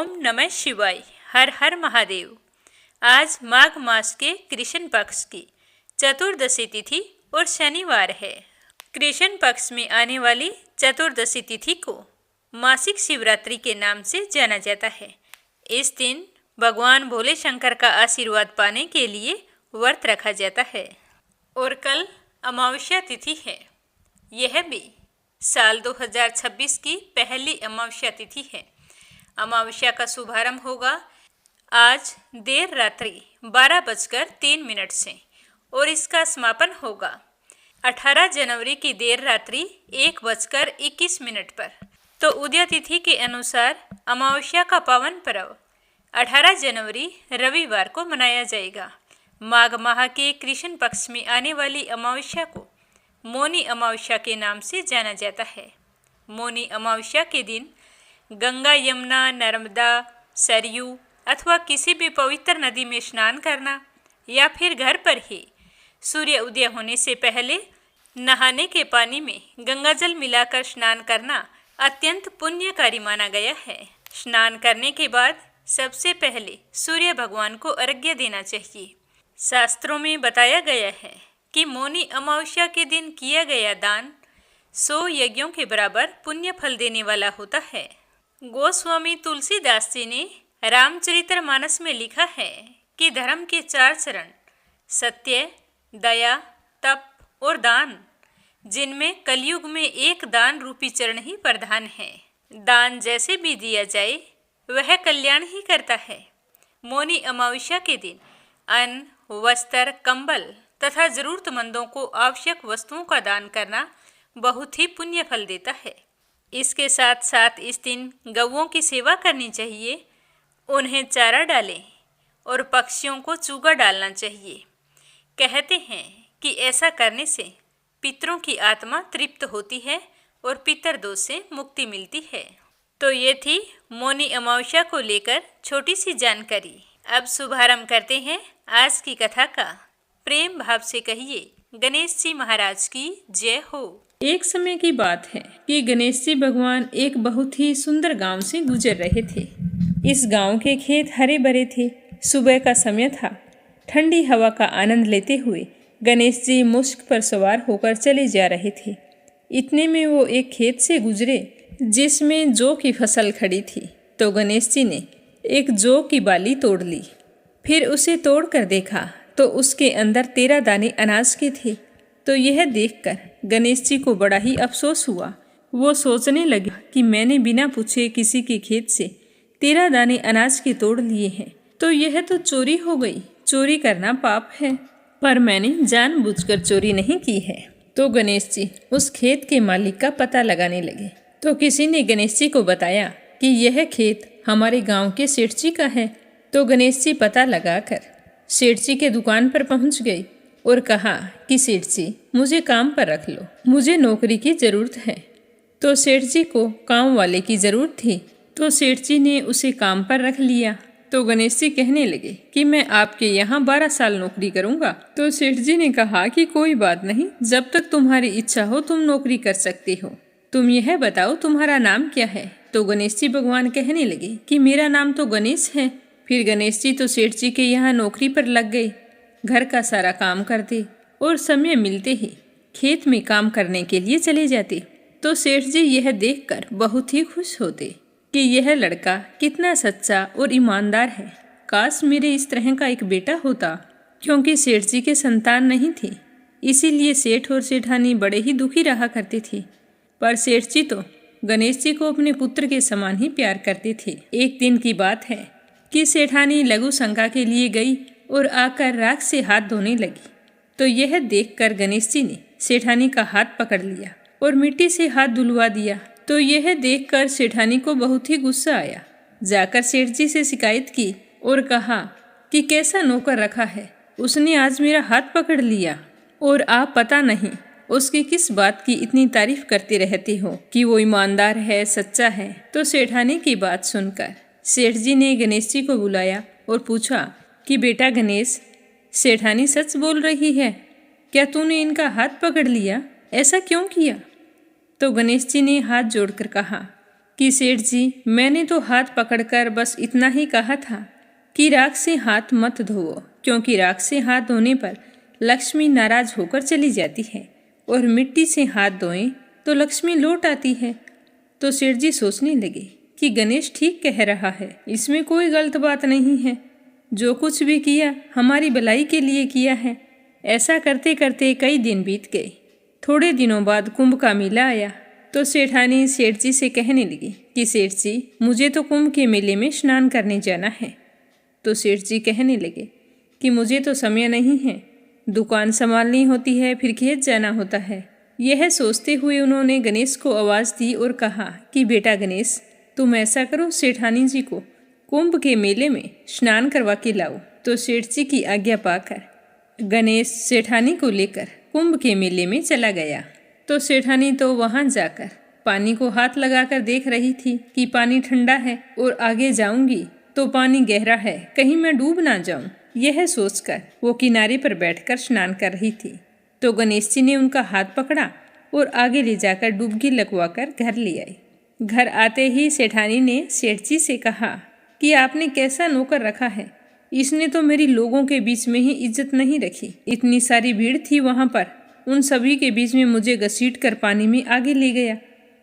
ओम नमः शिवाय। हर हर महादेव। आज माघ मास के कृष्ण पक्ष की चतुर्दशी तिथि और शनिवार है। कृष्ण पक्ष में आने वाली चतुर्दशी तिथि को मासिक शिवरात्रि के नाम से जाना जाता है। इस दिन भगवान भोले शंकर का आशीर्वाद पाने के लिए व्रत रखा जाता है और कल अमावस्या तिथि है। यह भी साल 2026 की पहली अमावस्या तिथि है। अमावस्या का शुभारंभ होगा आज देर रात्रि 12:03 से और इसका समापन होगा 18 जनवरी की देर रात्रि 1:21 पर। तो उदय तिथि के अनुसार अमावस्या का पावन पर्व 18 जनवरी रविवार को मनाया जाएगा। माघ माह के कृष्ण पक्ष में आने वाली अमावस्या को मौनी अमावस्या के नाम से जाना जाता है। मौनी अमावस्या के दिन गंगा, यमुना, नर्मदा, सरयू अथवा किसी भी पवित्र नदी में स्नान करना या फिर घर पर ही सूर्य उदय होने से पहले नहाने के पानी में गंगाजल मिलाकर स्नान करना अत्यंत पुण्यकारी माना गया है। स्नान करने के बाद सबसे पहले सूर्य भगवान को अर्घ्य देना चाहिए। शास्त्रों में बताया गया है कि मौनी अमावस्या के दिन किया गया दान 100 यज्ञों के बराबर पुण्य फल देने वाला होता है। गोस्वामी तुलसीदास जी ने रामचरितमानस में लिखा है कि धर्म के 4 चरण सत्य, दया, तप और दान, जिनमें कलयुग में एक दान रूपी चरण ही प्रधान है। दान जैसे भी दिया जाए वह कल्याण ही करता है। मौनी अमावस्या के दिन अन्न, वस्त्र, कंबल तथा जरूरतमंदों को आवश्यक वस्तुओं का दान करना बहुत ही पुण्य फल देता है। इसके साथ साथ इस दिन गौओं की सेवा करनी चाहिए, उन्हें चारा डालें और पक्षियों को चूगा डालना चाहिए। कहते हैं कि ऐसा करने से पितरों की आत्मा तृप्त होती है और पितर दोष से मुक्ति मिलती है। तो ये थी मौनी अमावस्या को लेकर छोटी सी जानकारी। अब शुभारंभ करते हैं आज की कथा का। प्रेम भाव से कहिए गणेश जी महाराज की जय हो। एक समय की बात है कि गणेश जी भगवान एक बहुत ही सुंदर गांव से गुजर रहे थे। इस गांव के खेत हरे भरे थे। सुबह का समय था। ठंडी हवा का आनंद लेते हुए गणेश जी मुश्क पर सवार होकर चले जा रहे थे। इतने में वो एक खेत से गुजरे जिसमें जौ की फसल खड़ी थी। तो गणेश जी ने एक जौ की बाली तोड़ ली। फिर उसे तोड़कर देखा तो उसके अंदर 13 दाने अनाज के थे। तो यह देखकर गणेश जी को बड़ा ही अफसोस हुआ। वो सोचने लगे कि मैंने बिना पूछे किसी के खेत से 13 दाने अनाज के तोड़ लिए हैं, तो यह तो चोरी हो गई। चोरी करना पाप है, पर मैंने जानबूझकर चोरी नहीं की है। तो गणेश जी उस खेत के मालिक का पता लगाने लगे। तो किसी ने गणेश जी को बताया कि यह खेत हमारे गांव के सेठ जी का है। तो गणेश जी पता लगाकर सेठ जी के दुकान पर पहुंच गए और कहा कि सेठ जी मुझे काम पर रख लो, मुझे नौकरी की ज़रूरत है। तो सेठ जी को काम वाले की ज़रूरत थी। तो सेठ जी ने उसे काम पर रख लिया। तो गणेश जी कहने लगे कि मैं आपके यहाँ 12 साल नौकरी करूँगा। तो सेठ जी ने कहा कि कोई बात नहीं, जब तक तुम्हारी इच्छा हो तुम नौकरी कर सकते हो। तुम यह बताओ तुम्हारा नाम क्या है। तो गणेश जी भगवान कहने लगे कि मेरा नाम तो गणेश है। फिर गणेश जी तो सेठ जी के यहाँ नौकरी पर लग गए। घर का सारा काम करते और समय मिलते ही खेत में काम करने के लिए चले जाते। तो सेठ जी यह देखकर बहुत ही खुश होते कि यह लड़का कितना सच्चा और ईमानदार है। काश मेरे इस तरह का एक बेटा होता। क्योंकि सेठ जी के संतान नहीं थे, इसीलिए सेठ और सेठानी बड़े ही दुखी रहा करते थे। पर सेठ जी तो गणेश जी को अपने पुत्र के समान ही प्यार करते थे। एक दिन की बात है कि सेठानी लघु शंका के लिए गई और आकर राख से हाथ धोने लगी। तो यह देखकर गणेश जी ने सेठानी का हाथ पकड़ लिया और मिट्टी से हाथ धुलवा दिया। तो यह देखकर सेठानी को बहुत ही गुस्सा आया। जाकर सेठ जी से शिकायत की और कहा कि कैसा नौकर रखा है, उसने आज मेरा हाथ पकड़ लिया और आप पता नहीं उसकी किस बात की इतनी तारीफ करते रहते हो कि वो ईमानदार है, सच्चा है। तो सेठानी की बात सुनकर सेठ जी ने गणेश जी को बुलाया और पूछा कि बेटा गणेश, सेठानी सच बोल रही है क्या? तूने इनका हाथ पकड़ लिया, ऐसा क्यों किया? तो गणेश जी ने हाथ जोड़कर कहा कि सेठ जी, मैंने तो हाथ पकड़कर बस इतना ही कहा था कि राख से हाथ मत धोवो, क्योंकि राख से हाथ धोने पर लक्ष्मी नाराज होकर चली जाती है और मिट्टी से हाथ धोएं तो लक्ष्मी लौट आती है। तो सेठ जी सोचने लगे कि गणेश ठीक कह रहा है, इसमें कोई गलत बात नहीं है। जो कुछ भी किया हमारी भलाई के लिए किया है। ऐसा करते करते कई दिन बीत गए। थोड़े दिनों बाद कुंभ का मेला आया तो सेठानी सेठ जी से कहने लगी कि सेठ जी, मुझे तो कुंभ के मेले में स्नान करने जाना है। तो सेठ जी कहने लगे कि मुझे तो समय नहीं है, दुकान संभालनी होती है, फिर खेत जाना होता है। यह सोचते हुए उन्होंने गणेश को आवाज़ दी और कहा कि बेटा गणेश, तुम ऐसा करो, सेठानी जी को कुंभ के मेले में स्नान करवा के लाओ। तो सेठ जी की आज्ञा पाकर गणेश सेठानी को लेकर कुंभ के मेले में चला गया। तो सेठानी तो वहां जाकर पानी को हाथ लगाकर देख रही थी कि पानी ठंडा है और आगे जाऊंगी तो पानी गहरा है, कहीं मैं डूब ना जाऊं। यह सोचकर वो किनारे पर बैठकर स्नान कर रही थी। तो गणेश जी ने उनका हाथ पकड़ा और आगे ले जाकर डुबकी लगवाकर घर ले आई। घर आते ही सेठानी ने सेठ जी से कहा कि आपने कैसा नौकर रखा है, इसने तो मेरी लोगों के बीच में ही इज्जत नहीं रखी। इतनी सारी भीड़ थी वहां पर, उन सभी के बीच में मुझे घसीट कर पानी में आगे ले गया।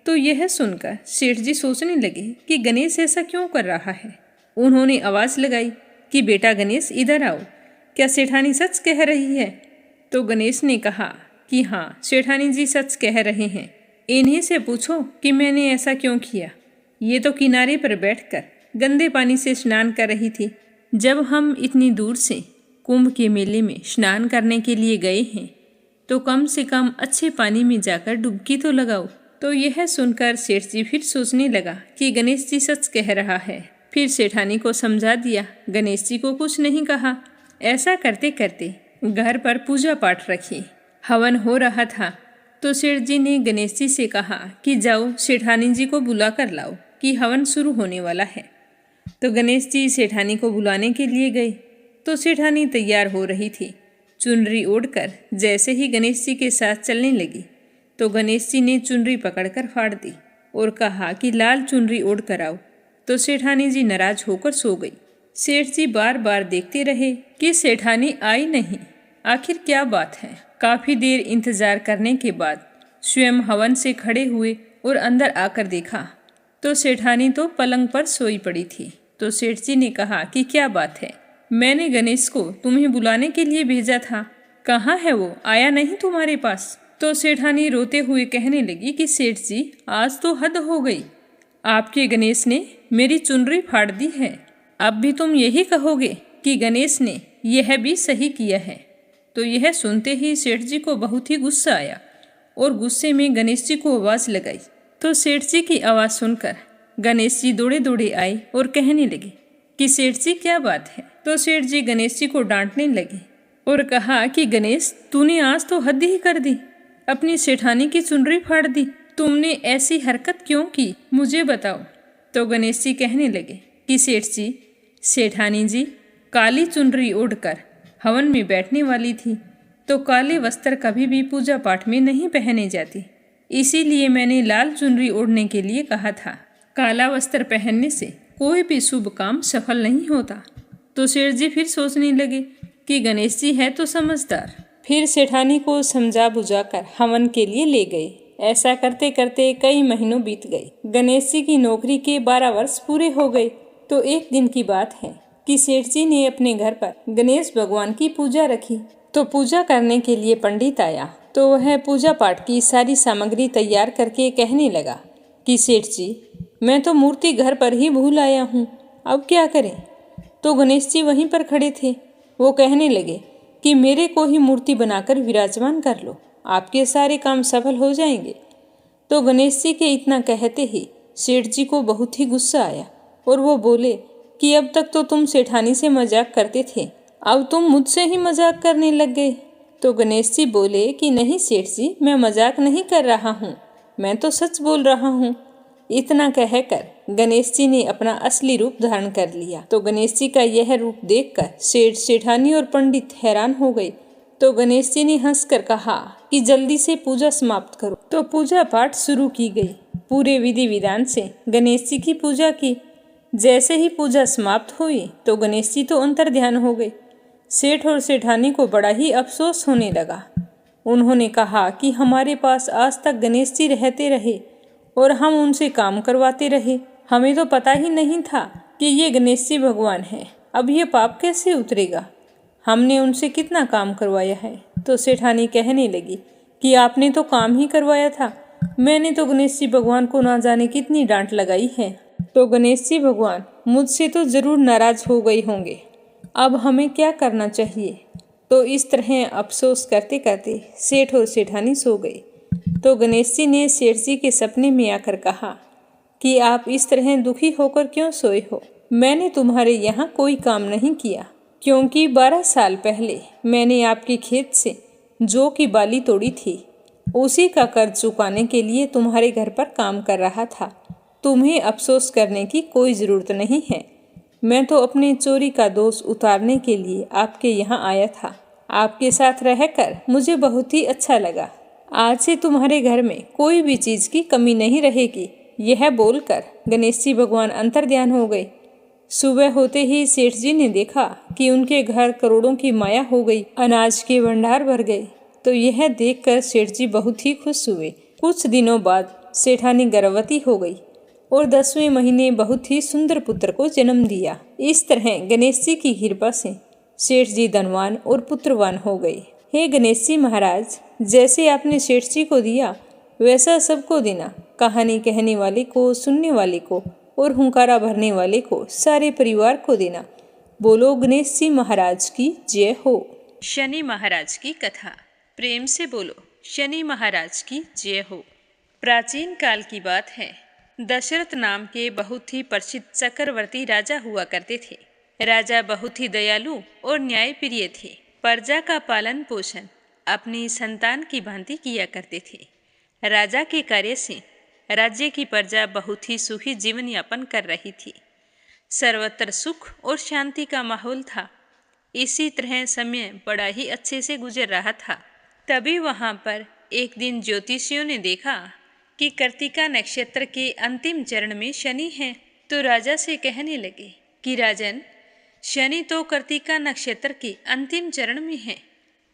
तो यह सुनकर सेठ जी सोचने लगे कि गणेश ऐसा क्यों कर रहा है। उन्होंने आवाज़ लगाई कि बेटा गणेश, इधर आओ, क्या सेठानी सच कह रही है। तो गणेश ने कहा कि हाँ, सेठानी जी सच कह रहे हैं। इन्हीं से पूछो कि मैंने ऐसा क्यों किया। ये तो किनारे पर बैठकर गंदे पानी से स्नान कर रही थी। जब हम इतनी दूर से कुंभ के मेले में स्नान करने के लिए गए हैं तो कम से कम अच्छे पानी में जाकर डुबकी तो लगाओ। तो यह सुनकर सेठ जी फिर सोचने लगा कि गणेश जी सच कह रहा है। फिर सेठानी को समझा दिया, गणेश जी को कुछ नहीं कहा। ऐसा करते करते घर पर पूजा पाठ रखी। हवन हो रहा था तो सेठ जी ने गणेश जी से कहा कि जाओ सेठानी जी को बुला कर लाओ कि हवन शुरू होने वाला है। तो गणेश जी सेठानी को बुलाने के लिए गए तो सेठानी तैयार हो रही थी। चुनरी ओढ़कर जैसे ही गणेश जी के साथ चलने लगी तो गणेश जी ने चुनरी पकड़कर फाड़ दी और कहा कि लाल चुनरी ओढ़ कर आओ। तो सेठानी जी नाराज होकर सो गई। सेठ जी बार बार देखते रहे कि सेठानी आई नहीं, आखिर क्या बात है। काफी देर इंतजार करने के बाद स्वयं हवन से खड़े हुए और अंदर आकर देखा तो सेठानी तो पलंग पर सोई पड़ी थी। तो सेठ जी ने कहा कि क्या बात है, मैंने गणेश को तुम्हें बुलाने के लिए भेजा था, कहाँ है वो, आया नहीं तुम्हारे पास। तो सेठानी रोते हुए कहने लगी कि सेठ जी, आज तो हद हो गई, आपके गणेश ने मेरी चुनरी फाड़ दी है। अब भी तुम यही कहोगे कि गणेश ने यह भी सही किया है। तो यह सुनते ही सेठ जी को बहुत ही गुस्सा आया और गुस्से में गणेश जी को आवाज़ लगाई। तो सेठ जी की आवाज़ सुनकर गणेश जी दौड़े दौड़े आए और कहने लगे कि सेठ जी क्या बात है। तो सेठ जी गणेश जी को डांटने लगे और कहा कि गणेश, तूने आज तो हद ही कर दी, अपनी सेठानी की चुनरी फाड़ दी। तुमने ऐसी हरकत क्यों की, मुझे बताओ। तो गणेश जी कहने लगे कि सेठ जी, सेठानी जी काली चुनरी ओढ़कर हवन में बैठने वाली थी, तो काले वस्त्र कभी भी पूजा पाठ में नहीं पहने जाते, इसीलिए मैंने लाल चुनरी ओढ़ने के लिए कहा था। काला वस्त्र पहनने से कोई भी शुभ काम सफल नहीं होता। तो सेठ जी फिर सोचने लगे कि गणेश जी है तो समझदार। फिर सेठानी को समझा बुझाकर हवन के लिए ले गए। ऐसा करते करते कई महीनों बीत गए। गणेश जी की नौकरी के 12 वर्ष पूरे हो गए। तो एक दिन की बात है कि सेठ जी ने अपने घर पर गणेश भगवान की पूजा रखी। तो पूजा करने के लिए पंडित आया तो वह पूजा पाठ की सारी सामग्री तैयार करके कहने लगा कि सेठ जी, मैं तो मूर्ति घर पर ही भूल आया हूँ, अब क्या करें। तो गणेश जी वहीं पर खड़े थे। वो कहने लगे कि मेरे को ही मूर्ति बनाकर विराजमान कर लो, आपके सारे काम सफल हो जाएंगे। तो गणेश जी के इतना कहते ही सेठ जी को बहुत ही गुस्सा आया और वो बोले कि अब तक तो तुम सेठानी से मजाक करते थे, अब तुम मुझसे ही मजाक करने लग गए। तो गणेश जी बोले कि नहीं सेठ जी, मैं मजाक नहीं कर रहा हूँ, मैं तो सच बोल रहा हूँ। इतना कहकर गणेश जी ने अपना असली रूप धारण कर लिया। तो गणेश जी का यह रूप देखकर सेठ, सेठानी और पंडित हैरान हो गए। तो तो गणेश जी ने हंसकर कहा कि जल्दी से पूजा समाप्त करो। तो पूजा पाठ शुरू की गई। पूरे विधि विधान से गणेश जी की पूजा की। जैसे ही पूजा समाप्त हुई तो गणेश जी तो अंतर्ध्यान हो गए। सेठ और सेठानी को बड़ा ही अफसोस होने लगा। उन्होंने कहा कि हमारे पास आज तक गणेश जी रहते रहे और हम उनसे काम करवाते रहे। हमें तो पता ही नहीं था कि ये गणेश जी भगवान हैं। अब ये पाप कैसे उतरेगा? हमने उनसे कितना काम करवाया है। तो सेठानी कहने लगी कि आपने तो काम ही करवाया था। मैंने तो गणेश जी भगवान को ना जाने कितनी डांट लगाई है। तो गणेश जी भगवान मुझसे तो जरूर नाराज हो गए होंगे। अब हमें क्या करना चाहिए? तो इस तरह अफसोस करते करते सेठ और सेठानी सो गए। तो गणेश जी ने सेठ जी के सपने में आकर कहा कि आप इस तरह दुखी होकर क्यों सोए हो? मैंने तुम्हारे यहाँ कोई काम नहीं किया, क्योंकि 12 साल पहले मैंने आपके खेत से जौ की बाली तोड़ी थी। उसी का कर्ज चुकाने के लिए तुम्हारे घर पर काम कर रहा था। तुम्हें अफसोस करने की कोई ज़रूरत नहीं है। मैं तो अपने चोरी का दोष उतारने के लिए आपके यहाँ आया था। आपके साथ रहकर मुझे बहुत ही अच्छा लगा। आज से तुम्हारे घर में कोई भी चीज़ की कमी नहीं रहेगी। यह बोलकर गणेश जी भगवान अंतर्ध्यान हो गए। सुबह होते ही सेठ जी ने देखा कि उनके घर करोड़ों की माया हो गई, अनाज के भंडार भर गए। तो यह देखकर सेठ जी बहुत ही खुश हुए। कुछ दिनों बाद सेठानी गर्भवती हो गई और 10वें महीने बहुत ही सुंदर पुत्र को जन्म दिया। इस तरह गणेश जी की कृपा से सेठ जी धनवान और पुत्रवान हो गए। हे गणेश जी महाराज, जैसे आपने सेठ जी को दिया वैसा सबको देना। कहानी कहने वाले को, सुनने वाले को और हुंकारा भरने वाले को, सारे परिवार को देना। बोलो गणेश जी महाराज की जय हो। शनि महाराज की कथा। प्रेम से बोलो शनि महाराज की जय हो। प्राचीन काल की बात है। दशरथ नाम के बहुत ही प्रसिद्ध चक्रवर्ती राजा हुआ करते थे। राजा बहुत ही दयालु और न्यायप्रिय थे। प्रजा का पालन पोषण अपनी संतान की भांति किया करते थे। राजा के कार्य से राज्य की प्रजा बहुत ही सुखी जीवन यापन कर रही थी। सर्वत्र सुख और शांति का माहौल था। इसी तरह समय बड़ा ही अच्छे से गुजर रहा था। तभी वहाँ पर एक दिन ज्योतिषियों ने देखा कि कृत्तिका नक्षत्र के अंतिम चरण में शनि है। तो राजा से कहने लगे कि राजन, शनि तो कृत्तिका नक्षत्र के अंतिम चरण में है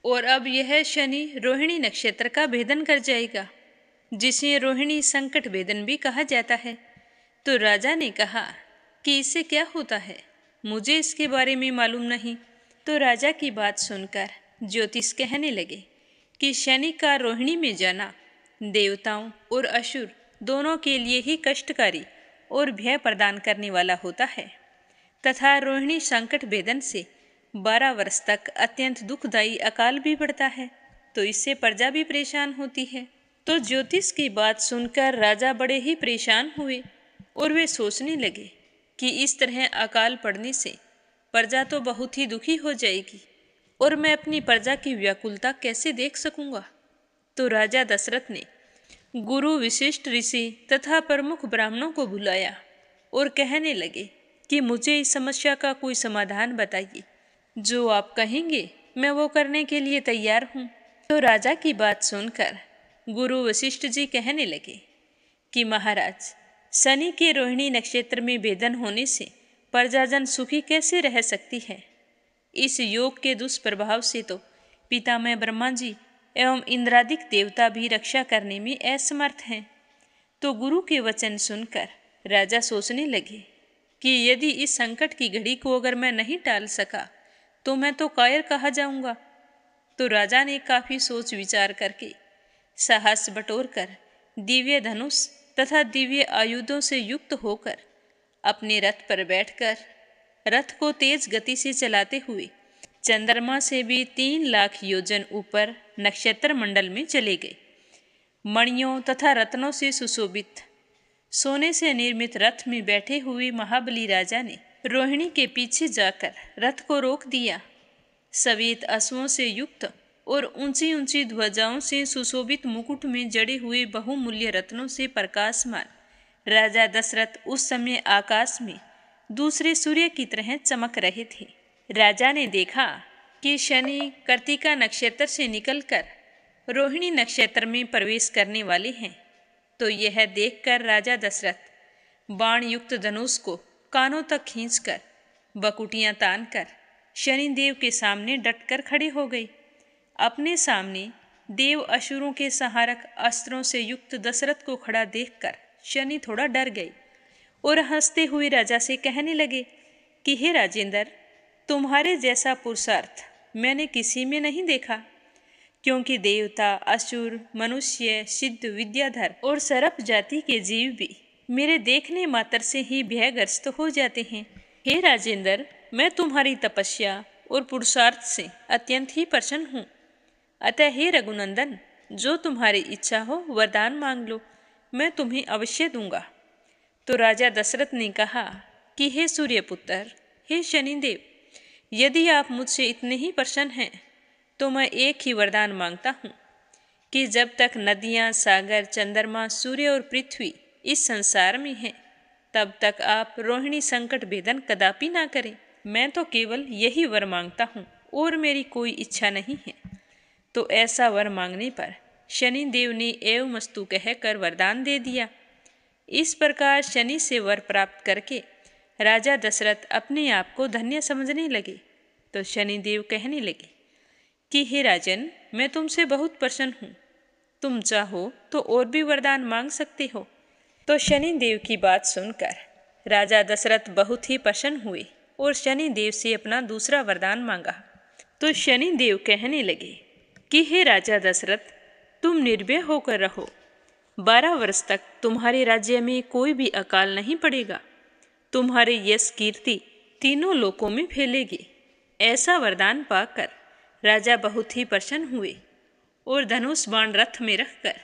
और अब यह शनि रोहिणी नक्षत्र का भेदन कर जाएगा, जिसे रोहिणी संकट भेदन भी कहा जाता है। तो राजा ने कहा कि इससे क्या होता है, मुझे इसके बारे में मालूम नहीं। तो राजा की बात सुनकर ज्योतिष कहने लगे कि शनि का रोहिणी में जाना देवताओं और असुर दोनों के लिए ही कष्टकारी और भय प्रदान करने वाला होता है तथा रोहिणी संकट भेदन से 12 वर्ष तक अत्यंत दुखदायी अकाल भी पड़ता है। तो इससे प्रजा भी परेशान होती है। तो ज्योतिष की बात सुनकर राजा बड़े ही परेशान हुए और वे सोचने लगे कि इस तरह अकाल पड़ने से प्रजा तो बहुत ही दुखी हो जाएगी और मैं अपनी प्रजा की व्याकुलता कैसे देख सकूंगा। तो राजा दशरथ ने गुरु वशिष्ठ ऋषि तथा प्रमुख ब्राह्मणों को बुलाया और कहने लगे कि मुझे इस समस्या का कोई समाधान बताइए। जो आप कहेंगे मैं वो करने के लिए तैयार हूँ। तो राजा की बात सुनकर गुरु वशिष्ठ जी कहने लगे कि महाराज, शनि के रोहिणी नक्षत्र में भेदन होने से प्रजाजन सुखी कैसे रह सकती है। इस योग के दुष्प्रभाव से तो पितामह ब्रह्मा जी एवं इंद्रादिक देवता भी रक्षा करने में असमर्थ हैं। तो गुरु के वचन सुनकर राजा सोचने लगे कि यदि इस संकट की घड़ी को अगर मैं नहीं टाल सका तो मैं तो कायर कहा जाऊंगा। तो राजा ने काफी सोच विचार करके साहस बटोरकर दिव्य धनुष तथा दिव्य आयुधों से युक्त होकर अपने रथ पर बैठकर रथ को तेज गति से चलाते हुए चंद्रमा से भी 3 लाख योजन ऊपर नक्षत्र मंडल में चले गए। मणियों तथा रत्नों से सुशोभित सोने से निर्मित रथ में बैठे हुए महाबली राजा ने रोहिणी के पीछे जाकर रथ को रोक दिया। सवेत अश्वों से युक्त और ऊंची ऊंची ध्वजाओं से सुशोभित मुकुट में जड़े हुए बहुमूल्य रत्नों से प्रकाशमान राजा दशरथ उस समय आकाश में दूसरे सूर्य की तरह चमक रहे थे। राजा ने देखा कि शनि कृत्तिका नक्षत्र से निकलकर रोहिणी नक्षत्र में प्रवेश करने वाले हैं, तो यह देखकर राजा दशरथ बाण युक्त धनुष को कानों तक खींचकर बकुटियां तानकर शनिदेव के सामने डटकर खड़े हो गए। अपने सामने देव असुरों के संहारक अस्त्रों से युक्त दशरथ को खड़ा देखकर शनि थोड़ा डर गए और हंसते हुए राजा से कहने लगे कि हे राजेंद्र, तुम्हारे जैसा पुरुषार्थ मैंने किसी में नहीं देखा, क्योंकि देवता, असुर, मनुष्य, सिद्ध, विद्याधर और सर्प जाति के जीव भी मेरे देखने मात्र से ही भयग्रस्त हो जाते हैं। हे राजेंद्र, मैं तुम्हारी तपस्या और पुरुषार्थ से अत्यंत ही प्रसन्न हूँ। अतः हे रघुनंदन, जो तुम्हारी इच्छा हो वरदान मांग लो, मैं तुम्हें अवश्य दूंगा। तो राजा दशरथ ने कहा कि हे सूर्यपुत्र, हे शनिदेव, यदि आप मुझसे इतने ही प्रसन्न हैं तो मैं एक ही वरदान मांगता हूँ कि जब तक नदियाँ, सागर, चंद्रमा, सूर्य और पृथ्वी इस संसार में हैं, तब तक आप रोहिणी संकट भेदन कदापि ना करें। मैं तो केवल यही वर मांगता हूँ और मेरी कोई इच्छा नहीं है। तो ऐसा वर मांगने पर शनिदेव ने एवमस्तु कहकर वरदान दे दिया। इस प्रकार शनि से वर प्राप्त करके राजा दशरथ अपने आप को धन्य समझने लगे। तो शनिदेव कहने लगे कि हे राजन, मैं तुमसे बहुत प्रसन्न हूँ, तुम चाहो तो और भी वरदान मांग सकते हो। तो शनिदेव की बात सुनकर राजा दशरथ बहुत ही प्रसन्न हुए और शनिदेव से अपना दूसरा वरदान मांगा। तो शनिदेव कहने लगे कि हे राजा दशरथ, तुम निर्भय होकर रहो। 12 वर्ष तक तुम्हारे राज्य में कोई भी अकाल नहीं पड़ेगा। तुम्हारे यश कीर्ति तीनों लोकों में फैलेगी। ऐसा वरदान पाकर राजा बहुत ही प्रसन्न हुए और धनुष बाण रथ में रखकर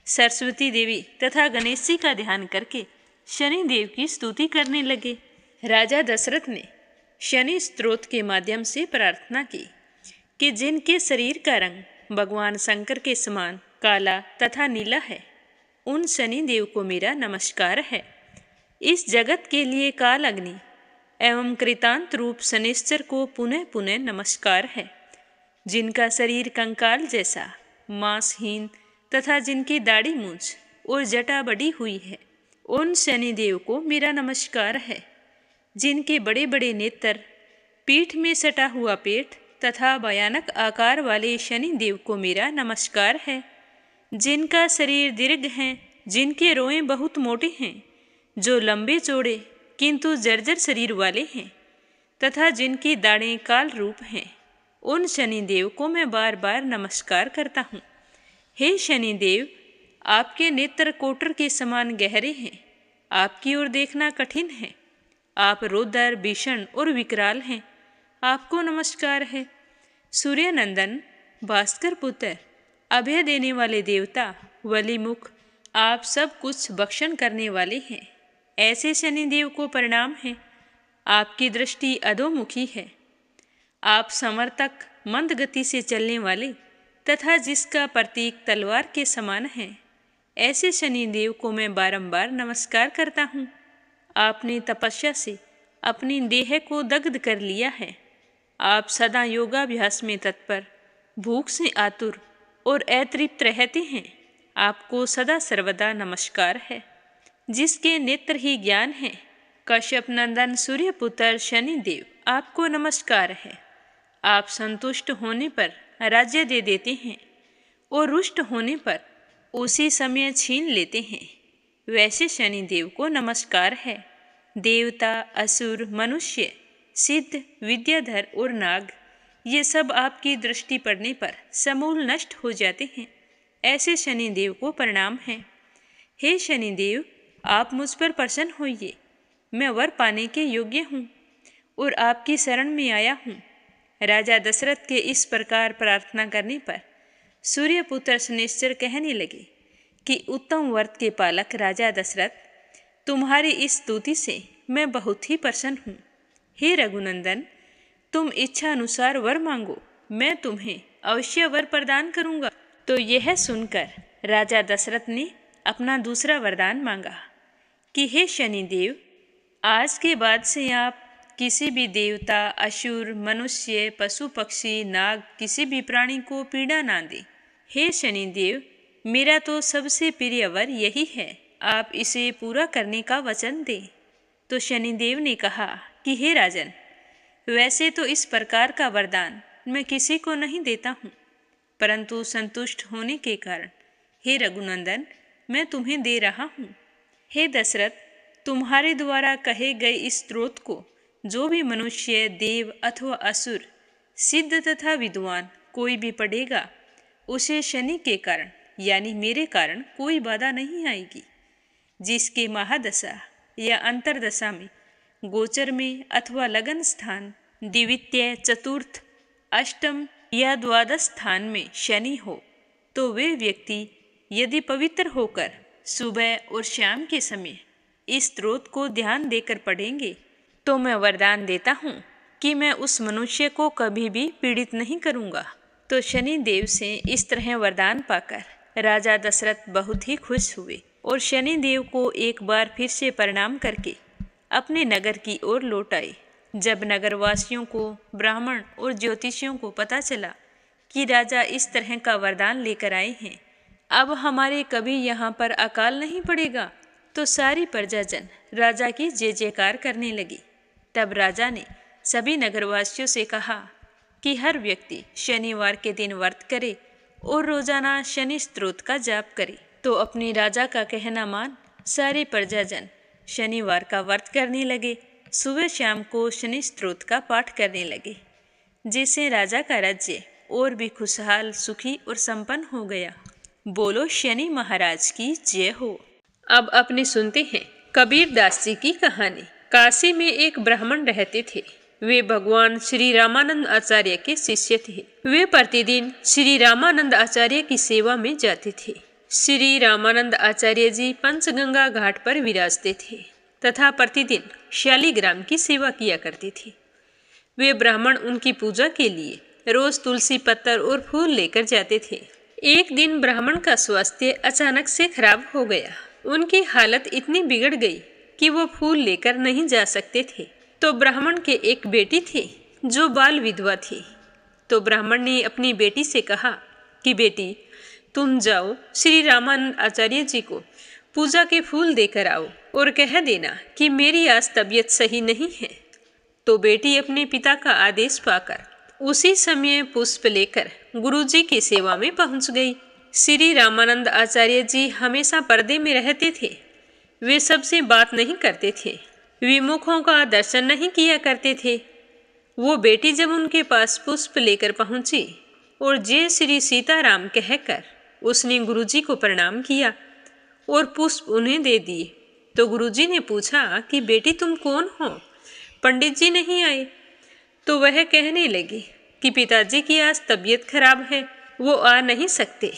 सरस्वती देवी तथा गणेश जी का ध्यान करके शनिदेव की स्तुति करने लगे। राजा दशरथ ने शनि स्तोत्र के माध्यम से प्रार्थना की कि जिनके शरीर का रंग भगवान शंकर के समान काला तथा नीला है, उन शनिदेव को मेरा नमस्कार है। इस जगत के लिए काल अग्नि एवं कृतांत रूप शनिश्चर को पुनः पुनः नमस्कार है। जिनका शरीर कंकाल जैसा मांसहीन तथा जिनकी दाढ़ी मूंछ और जटा बढ़ी हुई है, उन शनिदेव को मेरा नमस्कार है। जिनके बड़े बड़े नेत्र, पीठ में सटा हुआ पेट तथा भयानक आकार वाले शनिदेव को मेरा नमस्कार है। जिनका शरीर दीर्घ है, जिनके रोए बहुत मोटे हैं, जो लंबे चौड़े किंतु जर्जर शरीर वाले हैं तथा जिनकी दाढ़ें काल रूप हैं, उन शनिदेव को मैं बार बार नमस्कार करता हूँ। हे शनिदेव, आपके नेत्र कोटर के समान गहरे हैं, आपकी ओर देखना कठिन है। आप रौद्र, भीषण और विकराल हैं, आपको नमस्कार है। सूर्यनंदन, भास्कर पुत्र, अभय देने वाले देवता, वलीमुख, आप सब कुछ बख्शन करने वाले हैं, ऐसे शनिदेव को प्रणाम है। आपकी दृष्टि अधोमुखी है। आप समर्तक, मंद गति से चलने वाले तथा जिसका प्रतीक तलवार के समान है, ऐसे शनिदेव को मैं बारंबार नमस्कार करता हूँ। आपने तपस्या से अपनी देह को दग्ध कर लिया है। आप सदा योगाभ्यास में तत्पर, भूख से आतुर और अतृप्त रहते हैं। आपको सदा सर्वदा नमस्कार है। जिसके नेत्र ही ज्ञान है, कश्यप नंदन सूर्यपुत्र शनिदेव, आपको नमस्कार है। आप संतुष्ट होने पर राज्य दे देते हैं और रुष्ट होने पर उसी समय छीन लेते हैं, वैसे शनिदेव को नमस्कार है। देवता, असुर, मनुष्य, सिद्ध, विद्याधर और नाग, ये सब आपकी दृष्टि पड़ने पर समूल नष्ट हो जाते हैं, ऐसे शनिदेव को प्रणाम है। हे शनिदेव, आप मुझ पर प्रसन्न होइए। मैं वर पाने के योग्य हूँ और आपकी शरण में आया हूँ। राजा दशरथ के इस प्रकार प्रार्थना करने पर सूर्यपुत्र शनिश्चर कहने लगे कि उत्तम वर्त के पालक राजा दशरथ, तुम्हारी इस स्तुति से मैं बहुत ही प्रसन्न हूँ। हे रघुनंदन, तुम इच्छा अनुसार वर मांगो, मैं तुम्हें अवश्य वर प्रदान करूँगा। तो यह सुनकर राजा दशरथ ने अपना दूसरा वरदान मांगा कि हे शनिदेव, आज के बाद से आप किसी भी देवता, असुर, मनुष्य, पशु पक्षी, नाग, किसी भी प्राणी को पीड़ा ना दे। हे शनिदेव, मेरा तो सबसे प्रिय वर यही है, आप इसे पूरा करने का वचन दें। तो शनिदेव ने कहा कि हे राजन, वैसे तो इस प्रकार का वरदान मैं किसी को नहीं देता हूँ, परंतु संतुष्ट होने के कारण हे रघुनंदन मैं तुम्हें दे रहा हूँ। हे दशरथ, तुम्हारे द्वारा कहे गए इस स्त्रोत को जो भी मनुष्य, देव अथवा असुर, सिद्ध तथा विद्वान कोई भी पढ़ेगा, उसे शनि के कारण यानी मेरे कारण कोई बाधा नहीं आएगी। जिसके महादशा या अंतरदशा में, गोचर में अथवा लगन स्थान, द्वितीय, चतुर्थ, अष्टम या द्वादश स्थान में शनि हो, तो वे व्यक्ति यदि पवित्र होकर सुबह और शाम के समय इस स्त्रोत को ध्यान देकर पढ़ेंगे, तो मैं वरदान देता हूँ कि मैं उस मनुष्य को कभी भी पीड़ित नहीं करूँगा। तो शनि देव से इस तरह वरदान पाकर राजा दशरथ बहुत ही खुश हुए और शनि देव को एक बार फिर से प्रणाम करके अपने नगर की ओर लौट आए। जब नगरवासियों को, ब्राह्मण और ज्योतिषियों को पता चला कि राजा इस तरह का वरदान लेकर आए हैं, अब हमारे कभी यहाँ पर अकाल नहीं पड़ेगा, तो सारी प्रजाजन राजा की जय जयकार करने लगी। तब राजा ने सभी नगरवासियों से कहा कि हर व्यक्ति शनिवार के दिन व्रत करे और रोजाना शनि स्त्रोत का जाप करे। तो अपने राजा का कहना मान सारे प्रजाजन शनिवार का व्रत करने लगे। सुबह शाम को शनि स्त्रोत का पाठ करने लगे, जिससे राजा का राज्य और भी खुशहाल, सुखी और संपन्न हो गया। बोलो शनि महाराज की जय हो। अब अपने सुनते हैं कबीर दास जी की कहानी। काशी में एक ब्राह्मण रहते थे। वे भगवान श्री रामानंद आचार्य के शिष्य थे। वे प्रतिदिन श्री रामानंद आचार्य की सेवा में जाते थे। श्री रामानंद आचार्य जी पंचगंगा घाट पर विराजते थे तथा प्रतिदिन शालिग्राम की सेवा किया करते थे। वे ब्राह्मण उनकी पूजा के लिए रोज तुलसी पत्तर और फूल लेकर जाते थे। एक दिन ब्राह्मण का स्वास्थ्य अचानक से खराब हो गया। उनकी हालत इतनी बिगड़ गई कि वो फूल लेकर नहीं जा सकते थे। तो ब्राह्मण के एक बेटी थी जो बाल विधवा थी। तो ब्राह्मण ने अपनी बेटी से कहा कि बेटी, तुम जाओ श्री रामानंद आचार्य जी को पूजा के फूल देकर आओ और कह देना कि मेरी आज तबीयत सही नहीं है। तो बेटी अपने पिता का आदेश पाकर उसी समय पुष्प लेकर गुरुजी की सेवा में पहुंच गई। श्री रामानंद आचार्य जी हमेशा पर्दे में रहते थे। वे सबसे बात नहीं करते थे, विमुखों का दर्शन नहीं किया करते थे। वो बेटी जब उनके पास पुष्प लेकर पहुंची और जय श्री सीताराम कहकर उसने गुरुजी को प्रणाम किया और पुष्प उन्हें दे दिए। तो गुरुजी ने पूछा कि बेटी तुम कौन हो, पंडित जी नहीं आए? तो वह कहने लगी कि पिताजी की आज तबीयत खराब है, वो आ नहीं सकते।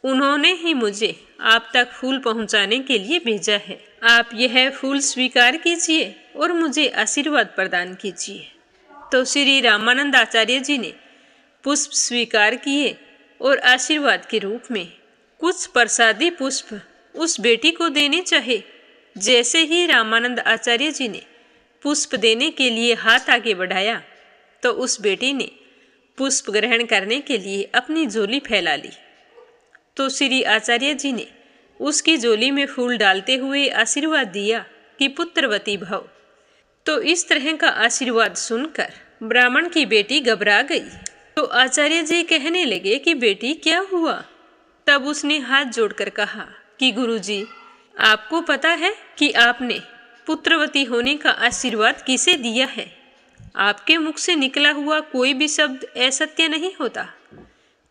उन्होंने ही मुझे आप तक फूल पहुंचाने के लिए भेजा है। आप यह फूल स्वीकार कीजिए और मुझे आशीर्वाद प्रदान कीजिए। तो श्री रामानंद आचार्य जी ने पुष्प स्वीकार किए और आशीर्वाद के रूप में कुछ प्रसादी पुष्प उस बेटी को देने चाहे। जैसे ही रामानंद आचार्य जी ने पुष्प देने के लिए हाथ आगे बढ़ाया, तो उस बेटी ने पुष्प ग्रहण करने के लिए अपनी झोली फैला ली। तो श्री आचार्य जी ने उसकी झोली में फूल डालते हुए आशीर्वाद दिया कि पुत्रवती भव। तो इस तरह का आशीर्वाद सुनकर ब्राह्मण की बेटी घबरा गई। तो आचार्य जी कहने लगे कि बेटी क्या हुआ? तब उसने हाथ जोड़कर कहा कि गुरुजी, आपको पता है कि आपने पुत्रवती होने का आशीर्वाद किसे दिया है? आपके मुख से निकला हुआ कोई भी शब्द असत्य नहीं होता।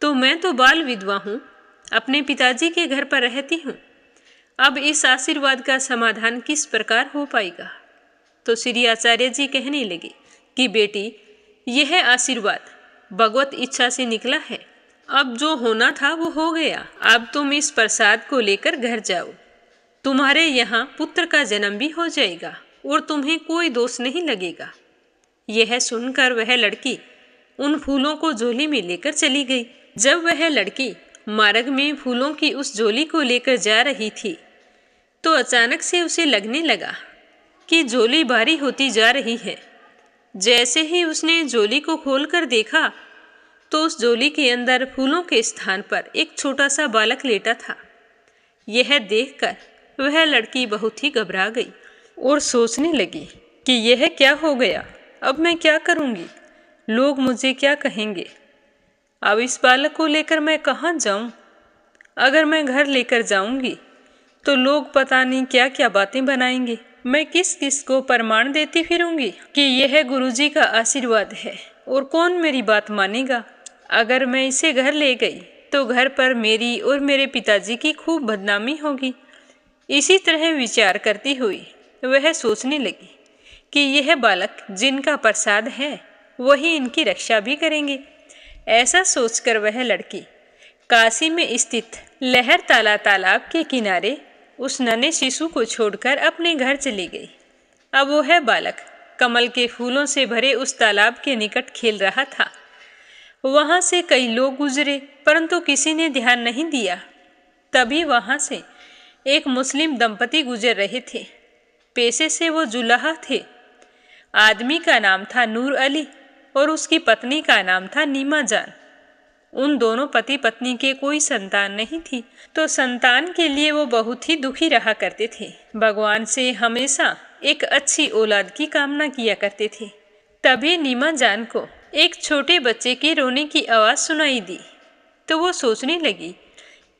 तो मैं तो बाल विधवा हूँ, अपने पिताजी के घर पर रहती हूँ। अब इस आशीर्वाद का समाधान किस प्रकार हो पाएगा? तो श्री आचार्य जी कहने लगे कि बेटी, यह आशीर्वाद भगवत इच्छा से निकला है। अब जो होना था वो हो गया। अब तुम इस प्रसाद को लेकर घर जाओ। तुम्हारे यहाँ पुत्र का जन्म भी हो जाएगा और तुम्हें कोई दोष नहीं लगेगा। यह सुनकर वह लड़की उन फूलों को झोली में लेकर चली गई। जब वह लड़की मार्ग में फूलों की उस झोली को लेकर जा रही थी, तो अचानक से उसे लगने लगा कि झोली भारी होती जा रही है। जैसे ही उसने झोली को खोलकर देखा तो उस झोली के अंदर फूलों के स्थान पर एक छोटा सा बालक लेटा था। यह देखकर वह लड़की बहुत ही घबरा गई और सोचने लगी कि यह क्या हो गया, अब मैं क्या करूंगी, लोग मुझे क्या कहेंगे, अब इस बालक को लेकर मैं कहाँ जाऊं? अगर मैं घर लेकर जाऊंगी तो लोग पता नहीं क्या क्या बातें बनाएंगे। मैं किस किस को प्रमाण देती फिरूंगी कि यह गुरुजी का आशीर्वाद है और कौन मेरी बात मानेगा। अगर मैं इसे घर ले गई तो घर पर मेरी और मेरे पिताजी की खूब बदनामी होगी। इसी तरह विचार करती हुई वह सोचने लगी कि यह बालक जिनका प्रसाद है वही इनकी रक्षा भी करेंगे। ऐसा सोचकर वह लड़की काशी में स्थित लहर ताला तालाब के किनारे उस नन्हे शिशु को छोड़कर अपने घर चली गई। अब वह बालक कमल के फूलों से भरे उस तालाब के निकट खेल रहा था। वहां से कई लोग गुजरे परंतु किसी ने ध्यान नहीं दिया। तभी वहां से एक मुस्लिम दंपति गुजर रहे थे। पेशे से वो जुलाहा थे। आदमी का नाम था नूर अली और उसकी पत्नी का नाम था नीमा जान। उन दोनों पति पत्नी के कोई संतान नहीं थी, तो संतान के लिए वो बहुत ही दुखी रहा करते थे। भगवान से हमेशा एक अच्छी औलाद की कामना किया करते थे। तभी नीमा जान को एक छोटे बच्चे के रोने की आवाज़ सुनाई दी, तो वो सोचने लगी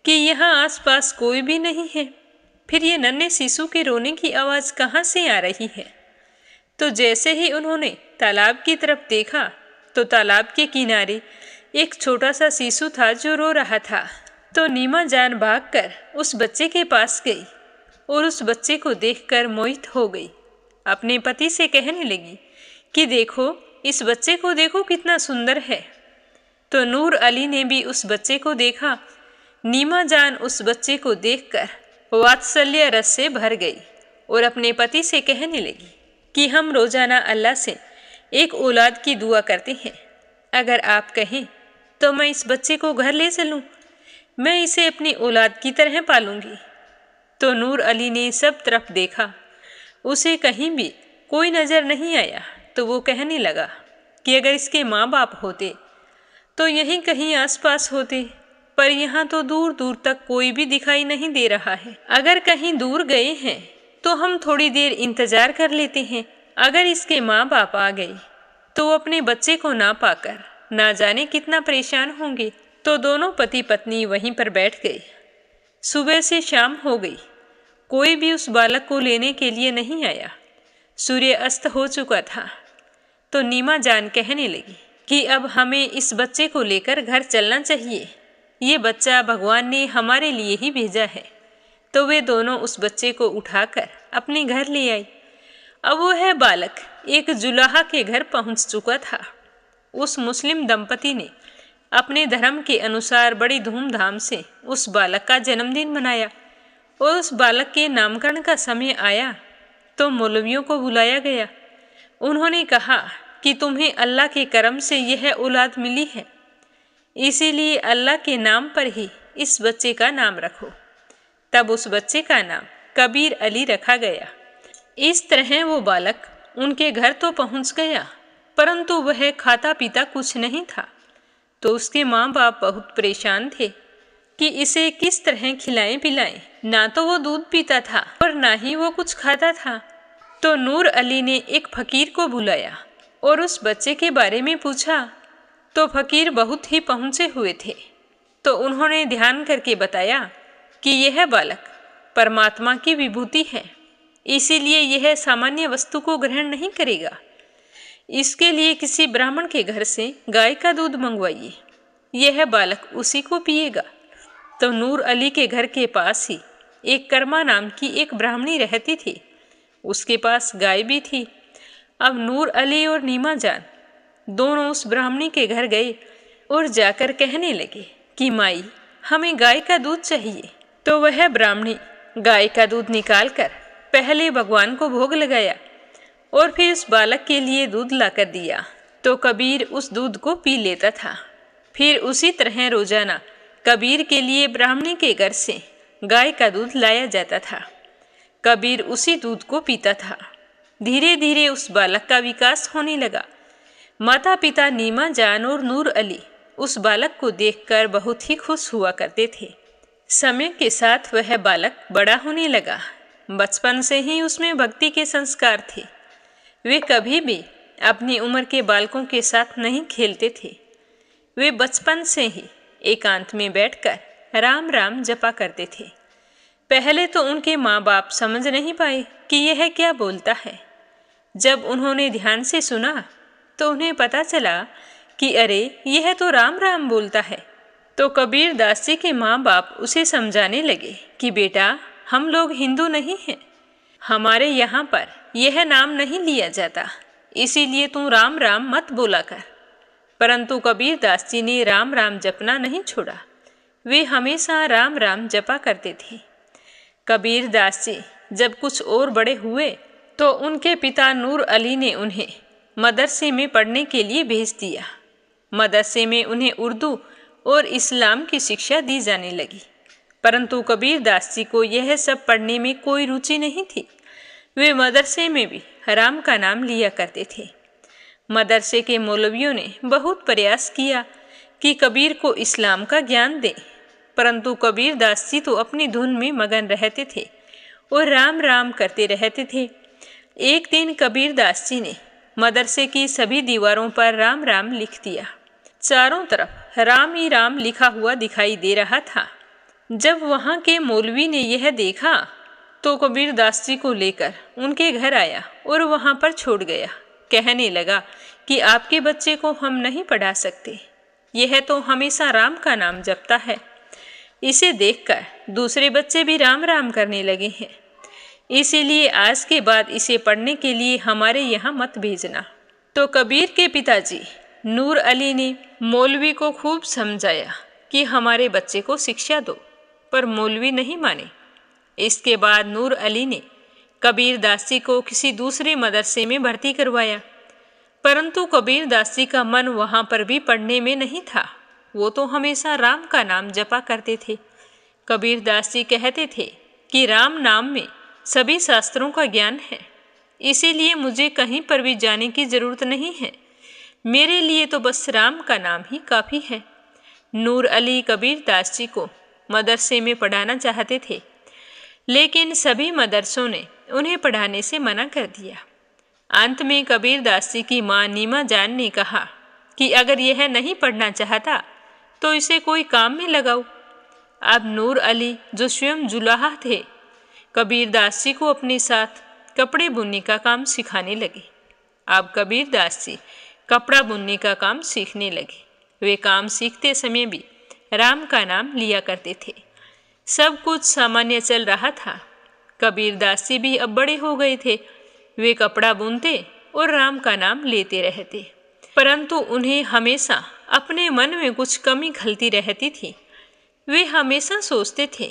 कि यहाँ आसपास कोई भी नहीं है, फिर ये नन्हे शिशु के रोने की आवाज़ कहाँ से आ रही है। तो जैसे ही उन्होंने तालाब की तरफ देखा तो तालाब के किनारे एक छोटा सा शिशु था जो रो रहा था। तो नीमा जान भागकर उस बच्चे के पास गई और उस बच्चे को देखकर मोहित हो गई। अपने पति से कहने लगी कि देखो, इस बच्चे को देखो कितना सुंदर है। तो नूर अली ने भी उस बच्चे को देखा। नीमा जान उस बच्चे को देखकर वात्सल्य रस से भर गई और अपने पति से कहने लगी कि हम रोजाना अल्लाह से एक औलाद की दुआ करते हैं। अगर आप कहें तो मैं इस बच्चे को घर ले चलूं, मैं इसे अपनी औलाद की तरह पालूंगी। तो नूर अली ने सब तरफ देखा, उसे कहीं भी कोई नज़र नहीं आया। तो वो कहने लगा कि अगर इसके माँ बाप होते तो यहीं कहीं आसपास होते, पर यहाँ तो दूर दूर तक कोई भी दिखाई नहीं दे रहा है। अगर कहीं दूर गए हैं तो हम थोड़ी देर इंतजार कर लेते हैं। अगर इसके माँ बाप आ गए तो वो अपने बच्चे को ना पाकर ना जाने कितना परेशान होंगे। तो दोनों पति पत्नी वहीं पर बैठ गए। सुबह से शाम हो गई, कोई भी उस बालक को लेने के लिए नहीं आया। सूर्य अस्त हो चुका था। तो नीमा जान कहने लगी कि अब हमें इस बच्चे को लेकर घर चलना चाहिए। ये बच्चा भगवान ने हमारे लिए ही भेजा है। तो वे दोनों उस बच्चे को उठाकर अपने घर ले आई। अब वह बालक एक जुलाहा के घर पहुंच चुका था। उस मुस्लिम दंपति ने अपने धर्म के अनुसार बड़ी धूमधाम से उस बालक का जन्मदिन मनाया और उस बालक के नामकरण का समय आया तो मौलवियों को बुलाया गया। उन्होंने कहा कि तुम्हें अल्लाह के करम से यह औलाद मिली है, इसीलिए अल्लाह के नाम पर ही इस बच्चे का नाम रखो। तब उस बच्चे का नाम कबीर अली रखा गया। इस तरह वो बालक उनके घर तो पहुंच गया, परंतु वह खाता पीता कुछ नहीं था। तो उसके माँ बाप बहुत परेशान थे कि इसे किस तरह खिलाएं पिलाएं। ना तो वो दूध पीता था और ना ही वो कुछ खाता था। तो नूर अली ने एक फकीर को बुलाया और उस बच्चे के बारे में पूछा। तो फकीर बहुत ही पहुँचे हुए थे। तो उन्होंने ध्यान करके बताया कि यह बालक परमात्मा की विभूति है, इसीलिए यह सामान्य वस्तु को ग्रहण नहीं करेगा। इसके लिए किसी ब्राह्मण के घर से गाय का दूध मंगवाइए, यह बालक उसी को पिएगा। तो नूर अली के घर के पास ही एक कर्मा नाम की एक ब्राह्मणी रहती थी। उसके पास गाय भी थी। अब नूर अली और नीमा जान दोनों उस ब्राह्मणी के घर गए और जाकर कहने लगे कि माई, हमें गाय का दूध चाहिए। तो वह ब्राह्मणी गाय का दूध निकालकर पहले भगवान को भोग लगाया और फिर उस बालक के लिए दूध लाकर दिया। तो कबीर उस दूध को पी लेता था। फिर उसी तरह रोजाना कबीर के लिए ब्राह्मणी के घर से गाय का दूध लाया जाता था। कबीर उसी दूध को पीता था। धीरे धीरे उस बालक का विकास होने लगा। माता पिता नीमा जान और नूर अली उस बालक को देखकर बहुत ही खुश हुआ करते थे। समय के साथ वह बालक बड़ा होने लगा। बचपन से ही उसमें भक्ति के संस्कार थे। वे कभी भी अपनी उम्र के बालकों के साथ नहीं खेलते थे। वे बचपन से ही एकांत में बैठकर राम राम जपा करते थे। पहले तो उनके माँ बाप समझ नहीं पाए कि यह क्या बोलता है। जब उन्होंने ध्यान से सुना तो उन्हें पता चला कि अरे यह तो राम राम बोलता है। तो कबीर दास जी के माँ बाप उसे समझाने लगे कि बेटा, हम लोग हिंदू नहीं हैं, हमारे यहाँ पर यह नाम नहीं लिया जाता, इसीलिए तू राम राम मत बोला कर। परंतु कबीर दास जी ने राम राम जपना नहीं छोड़ा। वे हमेशा राम राम जपा करते थे। कबीर दास जी जब कुछ और बड़े हुए तो उनके पिता नूर अली ने उन्हें मदरसे में पढ़ने के लिए भेज दिया। मदरसे में उन्हें उर्दू और इस्लाम की शिक्षा दी जाने लगी। परंतु कबीर दास जी को यह सब पढ़ने में कोई रुचि नहीं थी। वे मदरसे में भी राम का नाम लिया करते थे। मदरसे के मौलवियों ने बहुत प्रयास किया कि कबीर को इस्लाम का ज्ञान दें, परंतु कबीर दास जी तो अपनी धुन में मगन रहते थे और राम राम करते रहते थे। एक दिन कबीर दास जी ने मदरसे की सभी दीवारों पर राम राम लिख दिया। चारों तरफ राम ही राम लिखा हुआ दिखाई दे रहा था। जब वहाँ के मौलवी ने यह देखा तो कबीर दास जी को लेकर उनके घर आया और वहाँ पर छोड़ गया। कहने लगा कि आपके बच्चे को हम नहीं पढ़ा सकते, यह तो हमेशा राम का नाम जपता है। इसे देखकर दूसरे बच्चे भी राम राम करने लगे हैं, इसीलिए आज के बाद इसे पढ़ने के लिए हमारे यहाँ मत भेजना। तो कबीर के पिताजी नूर अली ने मौलवी को खूब समझाया कि हमारे बच्चे को शिक्षा दो, पर मौलवी नहीं माने। इसके बाद नूर अली ने कबीर दास जी को किसी दूसरे मदरसे में भर्ती करवाया, परंतु कबीर दास जी का मन वहाँ पर भी पढ़ने में नहीं था। वो तो हमेशा राम का नाम जपा करते थे। कबीर दास जी कहते थे कि राम नाम में सभी शास्त्रों का ज्ञान है, इसीलिए मुझे कहीं पर भी जाने की जरूरत नहीं है। मेरे लिए तो बस राम का नाम ही काफ़ी है। नूर अली कबीर दास जी को मदरसे में पढ़ाना चाहते थे, लेकिन सभी मदरसों ने उन्हें पढ़ाने से मना कर दिया। अंत में कबीर दास जी की माँ नीमा जान ने कहा कि अगर यह नहीं पढ़ना चाहता तो इसे कोई काम में लगाओ। अब नूर अली जो स्वयं जुलाहा थे, कबीर दास जी को अपने साथ कपड़े बुनने का काम सिखाने लगे। अब कबीर दास जी कपड़ा बुनने का काम सीखने लगे। वे काम सीखते समय भी राम का नाम लिया करते थे। सब कुछ सामान्य चल रहा था। कबीर दास जी भी अब बड़े हो गए थे। वे कपड़ा बुनते और राम का नाम लेते रहते, परंतु उन्हें हमेशा अपने मन में कुछ कमी खलती रहती थी। वे हमेशा सोचते थे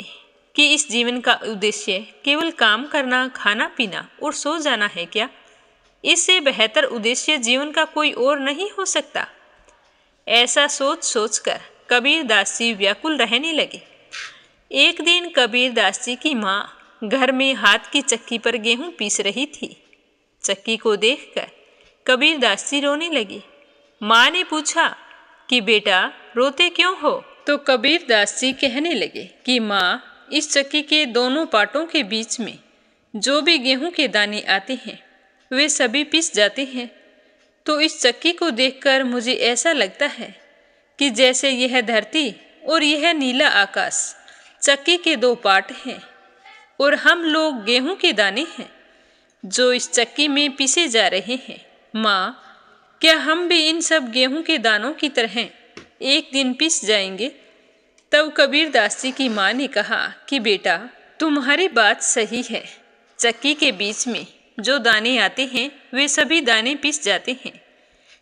कि इस जीवन का उद्देश्य केवल काम करना, खाना पीना और सो जाना है क्या? इससे बेहतर उद्देश्य जीवन का कोई और नहीं हो सकता। ऐसा सोच सोचकर कबीर दास जी व्याकुल रहने लगे। एक दिन कबीर दास जी की माँ घर में हाथ की चक्की पर गेहूं पीस रही थी। चक्की को देखकर कबीर दास जी रोने लगे। माँ ने पूछा कि बेटा, रोते क्यों हो? तो कबीर दास जी कहने लगे कि माँ, इस चक्की के दोनों पाटों के बीच में जो भी गेहूं के दाने आते हैं वे सभी पिस जाते हैं। तो इस चक्की को देखकर मुझे ऐसा लगता है कि जैसे यह धरती और यह नीला आकाश चक्की के दो पार्ट हैं और हम लोग गेहूं के दाने हैं जो इस चक्की में पीसे जा रहे हैं। माँ, क्या हम भी इन सब गेहूं के दानों की तरह एक दिन पिस जाएंगे? तब कबीर दास जी की माँ ने कहा कि बेटा, तुम्हारी बात सही है। चक्की के बीच में जो दाने आते हैं वे सभी दाने पिस जाते हैं,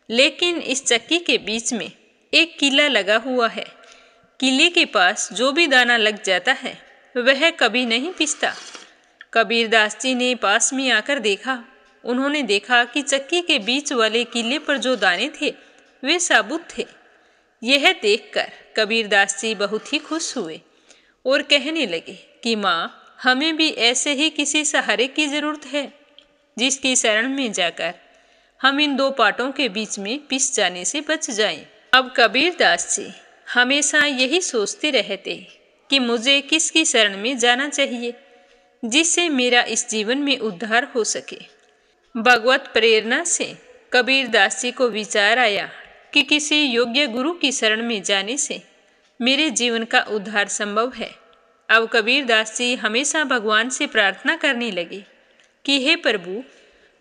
लेकिन इस चक्की के बीच में एक कीला लगा हुआ है। कीले के पास जो भी दाना लग जाता है वह कभी नहीं पिसता। कबीर दास जी ने पास में आकर देखा। उन्होंने देखा कि चक्की के बीच वाले कीले पर जो दाने थे वे साबुत थे। यह देखकर कबीर दास जी बहुत ही खुश हुए और कहने लगे कि माँ, हमें भी ऐसे ही किसी सहारे की जरूरत है। जिसकी शरण में जाकर हम इन दो पाटों के बीच में पिस जाने से बच जाएं। अब कबीरदास जी हमेशा यही सोचते रहते कि मुझे किसकी शरण में जाना चाहिए जिससे मेरा इस जीवन में उद्धार हो सके। भगवत प्रेरणा से कबीरदास जी को विचार आया कि किसी योग्य गुरु की शरण में जाने से मेरे जीवन का उद्धार संभव है। अब कबीरदास जी हमेशा भगवान से प्रार्थना करने लगे कि हे प्रभु,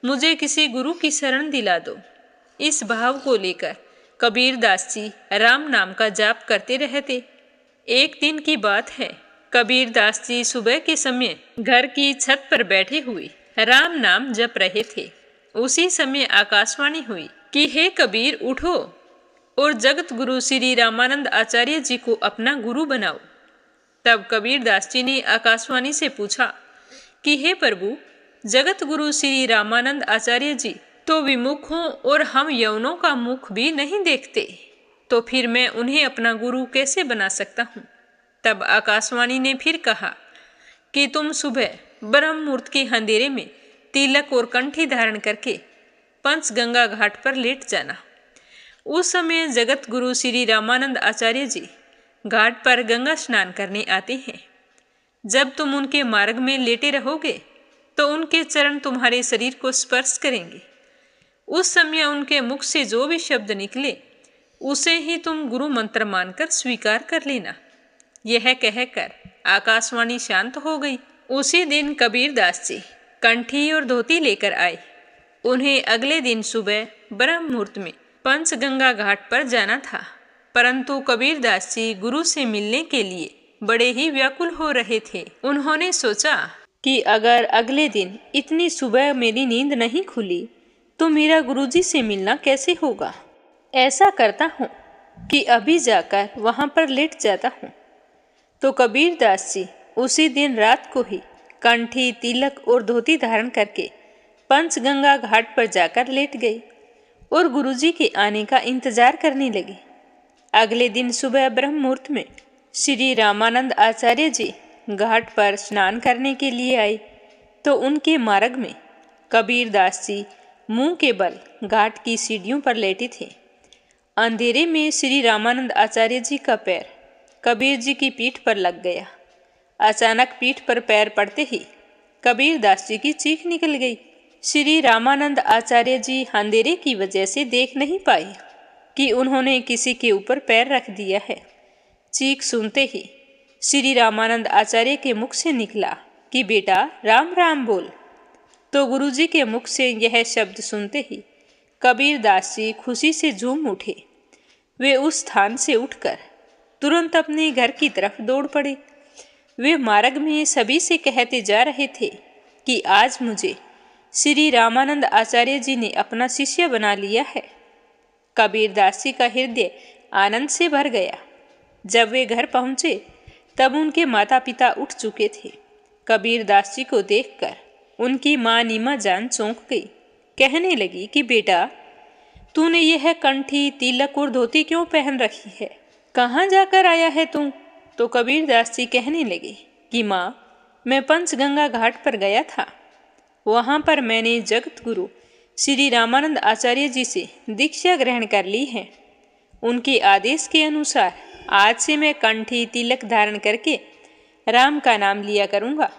मुझे किसी गुरु की शरण दिला दो। इस भाव को लेकर कबीरदास जी राम नाम का जाप करते रहते। एक दिन की बात है, कबीरदास जी सुबह के समय घर की छत पर बैठे हुए राम नाम जप रहे थे। उसी समय आकाशवाणी हुई कि हे कबीर, उठो और जगत गुरु श्री रामानंद आचार्य जी को अपना गुरु बनाओ। तब कबीरदास जी ने आकाशवाणी से पूछा कि हे प्रभु, जगत गुरु श्री रामानंद आचार्य जी तो विमुख हों और हम यवनों का मुख भी नहीं देखते, तो फिर मैं उन्हें अपना गुरु कैसे बना सकता हूँ। तब आकाशवाणी ने फिर कहा कि तुम सुबह ब्रह्म मुहूर्त के अंधेरे में तिलक और कंठी धारण करके पंचगंगा घाट पर लेट जाना। उस समय जगत गुरु श्री रामानंद आचार्य जी घाट पर गंगा स्नान करने आते हैं। जब तुम उनके मार्ग में लेटे रहोगे तो उनके चरण तुम्हारे शरीर को स्पर्श करेंगे। उस समय उनके मुख से जो भी शब्द निकले उसे ही तुम गुरु मंत्र मानकर स्वीकार कर लेना। यह कहकर आकाशवाणी शांत हो गई। उसी दिन कबीरदास जी कंठी और धोती लेकर आए। उन्हें अगले दिन सुबह ब्रह्म मुहूर्त में पंचगंगा घाट पर जाना था, परंतु कबीरदास जी गुरु से मिलने के लिए बड़े ही व्याकुल हो रहे थे। उन्होंने सोचा कि अगर अगले दिन इतनी सुबह मेरी नींद नहीं खुली तो मेरा गुरुजी से मिलना कैसे होगा। ऐसा करता हूँ कि अभी जाकर वहाँ पर लेट जाता हूँ। तो कबीरदास जी उसी दिन रात को ही कंठी, तिलक और धोती धारण करके पंचगंगा घाट पर जाकर लेट गए और गुरुजी के आने का इंतजार करने लगे। अगले दिन सुबह ब्रह्म मुहूर्त में श्री रामानंद आचार्य जी घाट पर स्नान करने के लिए आए तो उनके मार्ग में कबीरदास जी मुंह के बल घाट की सीढ़ियों पर लेटे थे। अंधेरे में श्री रामानंद आचार्य जी का पैर कबीर जी की पीठ पर लग गया। अचानक पीठ पर पैर पड़ते ही कबीरदास जी की चीख निकल गई। श्री रामानंद आचार्य जी अंधेरे की वजह से देख नहीं पाए कि उन्होंने किसी के ऊपर पैर रख दिया है। चीख सुनते ही श्री रामानंद आचार्य के मुख से निकला कि बेटा राम राम बोल। तो गुरुजी के मुख से यह शब्द सुनते ही कबीरदास जी खुशी से झूम उठे। वे उस स्थान से उठकर तुरंत अपने घर की तरफ दौड़ पड़े। वे मार्ग में सभी से कहते जा रहे थे कि आज मुझे श्री रामानंद आचार्य जी ने अपना शिष्य बना लिया है। कबीरदास जी का हृदय आनंद से भर गया। जब वे घर पहुंचे तब उनके माता पिता उठ चुके थे। कबीरदास जी को देखकर उनकी माँ नीमा जान चौंक गई। कहने लगी कि बेटा, तूने यह कंठी, तिलक और धोती क्यों पहन रखी है? कहाँ जाकर आया है तू? तो कबीरदास जी कहने लगे कि माँ, मैं पंचगंगा घाट पर गया था। वहाँ पर मैंने जगत गुरु श्री रामानंद आचार्य जी से दीक्षा ग्रहण कर ली है। उनके आदेश के अनुसार आज से मैं कंठी, तिलक धारण करके राम का नाम लिया करूँगा।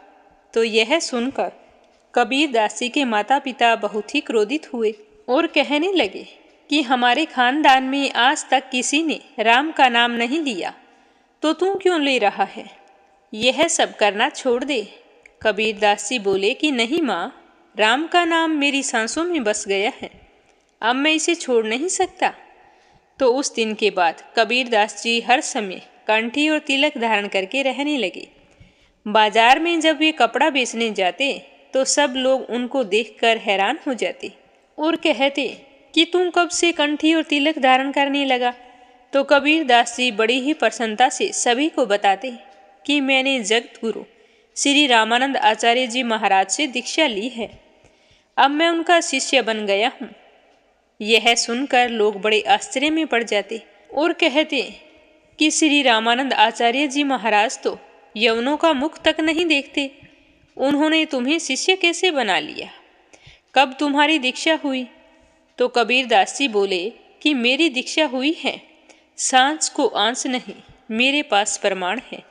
तो यह सुनकर कबीरदास जी के माता पिता बहुत ही क्रोधित हुए और कहने लगे कि हमारे खानदान में आज तक किसी ने राम का नाम नहीं लिया, तो तू क्यों ले रहा है? यह सब करना छोड़ दे। कबीरदास जी बोले कि नहीं माँ, राम का नाम मेरी सांसों में बस गया है, अब मैं इसे छोड़ नहीं सकता। तो उस दिन के बाद कबीरदास जी हर समय कंठी और तिलक धारण करके रहने लगे। बाजार में जब वे कपड़ा बेचने जाते तो सब लोग उनको देखकर हैरान हो जाते और कहते कि तुम कब से कंठी और तिलक धारण करने लगा? तो कबीरदास जी बड़ी ही प्रसन्नता से सभी को बताते कि मैंने जगत गुरु श्री रामानंद आचार्य जी महाराज से दीक्षा ली है, अब मैं उनका शिष्य बन गया हूँ। यह सुनकर लोग बड़े आश्चर्य में पड़ जाते और कहते कि श्री रामानंद आचार्य जी महाराज तो यवनों का मुख तक नहीं देखते, उन्होंने तुम्हें शिष्य कैसे बना लिया? कब तुम्हारी दीक्षा हुई? तो कबीर दास जी बोले कि मेरी दीक्षा हुई है, सांस को आंस नहीं, मेरे पास प्रमाण है।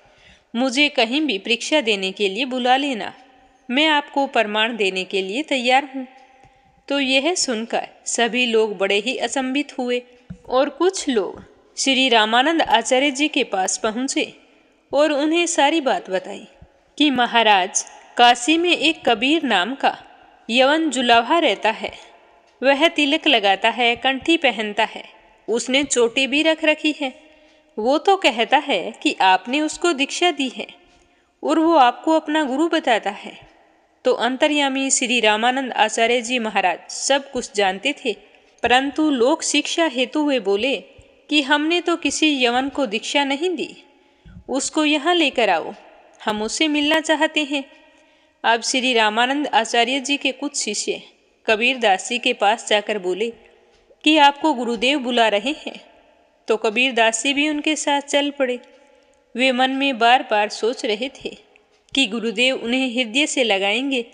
मुझे कहीं भी परीक्षा देने के लिए बुला लेना, मैं आपको प्रमाण देने के लिए तैयार हूँ। तो यह सुनकर सभी लोग बड़े ही अचंभित हुए और कुछ लोग श्री रामानंद आचार्य जी के पास पहुँचे और उन्हें सारी बात बताई कि महाराज, काशी में एक कबीर नाम का यवन जुलाहा रहता है। वह तिलक लगाता है, कंठी पहनता है, उसने चोटी भी रख रखी है। वो तो कहता है कि आपने उसको दीक्षा दी है और वो आपको अपना गुरु बताता है। तो अंतर्यामी श्री रामानंद आचार्य जी महाराज सब कुछ जानते थे, परंतु लोक शिक्षा हेतु वे बोले कि हमने तो किसी यवन को दीक्षा नहीं दी, उसको यहाँ लेकर आओ, हम उससे मिलना चाहते हैं। अब श्री रामानंद आचार्य जी के कुछ शिष्य कबीर दास जी के पास जाकर बोले कि आपको गुरुदेव बुला रहे हैं। तो कबीर दास जी भी उनके साथ चल पड़े। वे मन में बार बार सोच रहे थे कि गुरुदेव उन्हें हृदय से लगाएंगे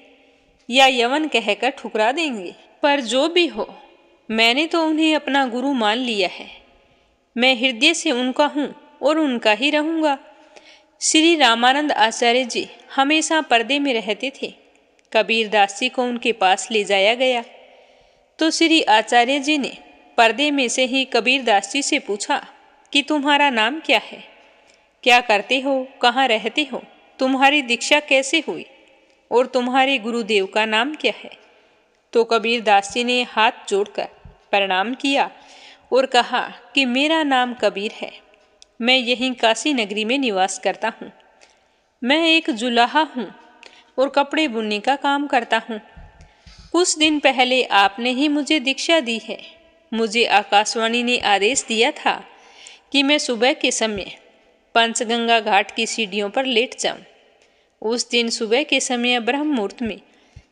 या यवन कहकर ठुकरा देंगे, पर जो भी हो, मैंने तो उन्हें अपना गुरु मान लिया है। मैं हृदय से उनका हूँ और उनका ही रहूँगा। श्री रामानंद आचार्य जी हमेशा पर्दे में रहते थे। कबीर दास जी को उनके पास ले जाया गया तो श्री आचार्य जी ने पर्दे में से ही कबीर दास जी से पूछा कि तुम्हारा नाम क्या है, क्या करते हो, कहाँ रहते हो, तुम्हारी दीक्षा कैसे हुई और तुम्हारे गुरुदेव का नाम क्या है। तो कबीर दास जी ने हाथ जोड़कर प्रणाम किया और कहा कि मेरा नाम कबीर है, मैं यहीं काशी नगरी में निवास करता हूँ। मैं एक जुलाहा हूँ और कपड़े बुनने का काम करता हूँ। कुछ दिन पहले आपने ही मुझे दीक्षा दी है। मुझे आकाशवाणी ने आदेश दिया था कि मैं सुबह के समय पंचगंगा घाट की सीढ़ियों पर लेट जाऊं। उस दिन सुबह के समय ब्रह्म मुहूर्त में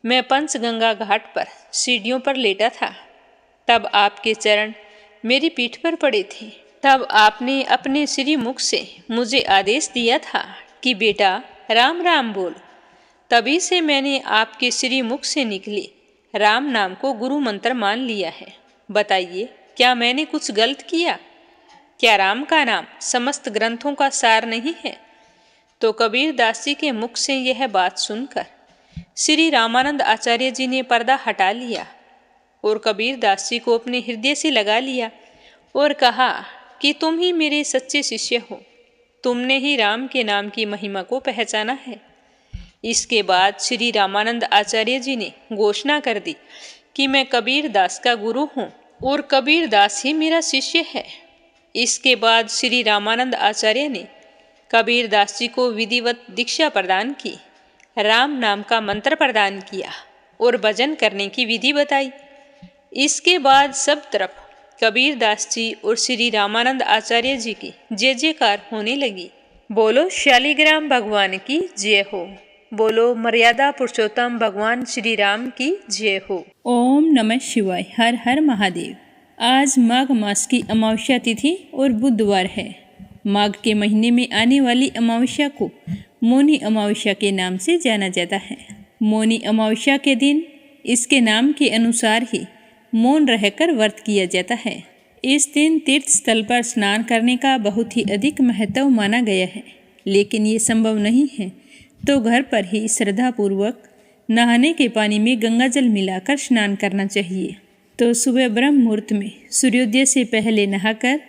मैं पंचगंगा घाट पर सीढ़ियों पर लेटा था। तब आपके चरण मेरी पीठ पर पड़े थे। तब आपने अपने श्री मुख से मुझे आदेश दिया था कि बेटा राम राम बोल। तभी से मैंने आपके श्री मुख से निकले राम नाम को गुरु मंत्र मान लिया है। बताइए, क्या मैंने कुछ गलत किया? क्या राम का नाम समस्त ग्रंथों का सार नहीं है? तो कबीर दास जी के मुख से यह बात सुनकर श्री रामानंद आचार्य जी ने पर्दा हटा लिया और कबीर दास जी को अपने हृदय से लगा लिया और कहा कि तुम ही मेरे सच्चे शिष्य हो, तुमने ही राम के नाम की महिमा को पहचाना है। इसके बाद श्री रामानंद आचार्य जी ने घोषणा कर दी कि मैं कबीर दास का गुरु हूँ और कबीर दास ही मेरा शिष्य है। इसके बाद श्री रामानंद आचार्य ने कबीर दास जी को विधिवत दीक्षा प्रदान की, राम नाम का मंत्र प्रदान किया और भजन करने की विधि बताई। इसके बाद सब तरफ कबीर दास जी और श्री रामानंद आचार्य जी की जय जयकार होने लगी। बोलो शालिग्राम भगवान की जय हो। बोलो मर्यादा पुरुषोत्तम भगवान श्री राम की जय हो। ओम नमः शिवाय। हर हर महादेव। आज माघ मास की अमावस्या तिथि और बुधवार है। माघ के महीने में आने वाली अमावस्या को मौनी अमावस्या के नाम से जाना जाता है। मौनी अमावस्या के दिन इसके नाम के अनुसार ही मौन रहकर व्रत किया जाता है। इस दिन तीर्थ स्थल पर स्नान करने का बहुत ही अधिक महत्व माना गया है, लेकिन ये संभव नहीं है तो घर पर ही श्रद्धापूर्वक नहाने के पानी में गंगा जल मिलाकर स्नान करना चाहिए। तो सुबह ब्रह्म मुहूर्त में सूर्योदय से पहले नहाकर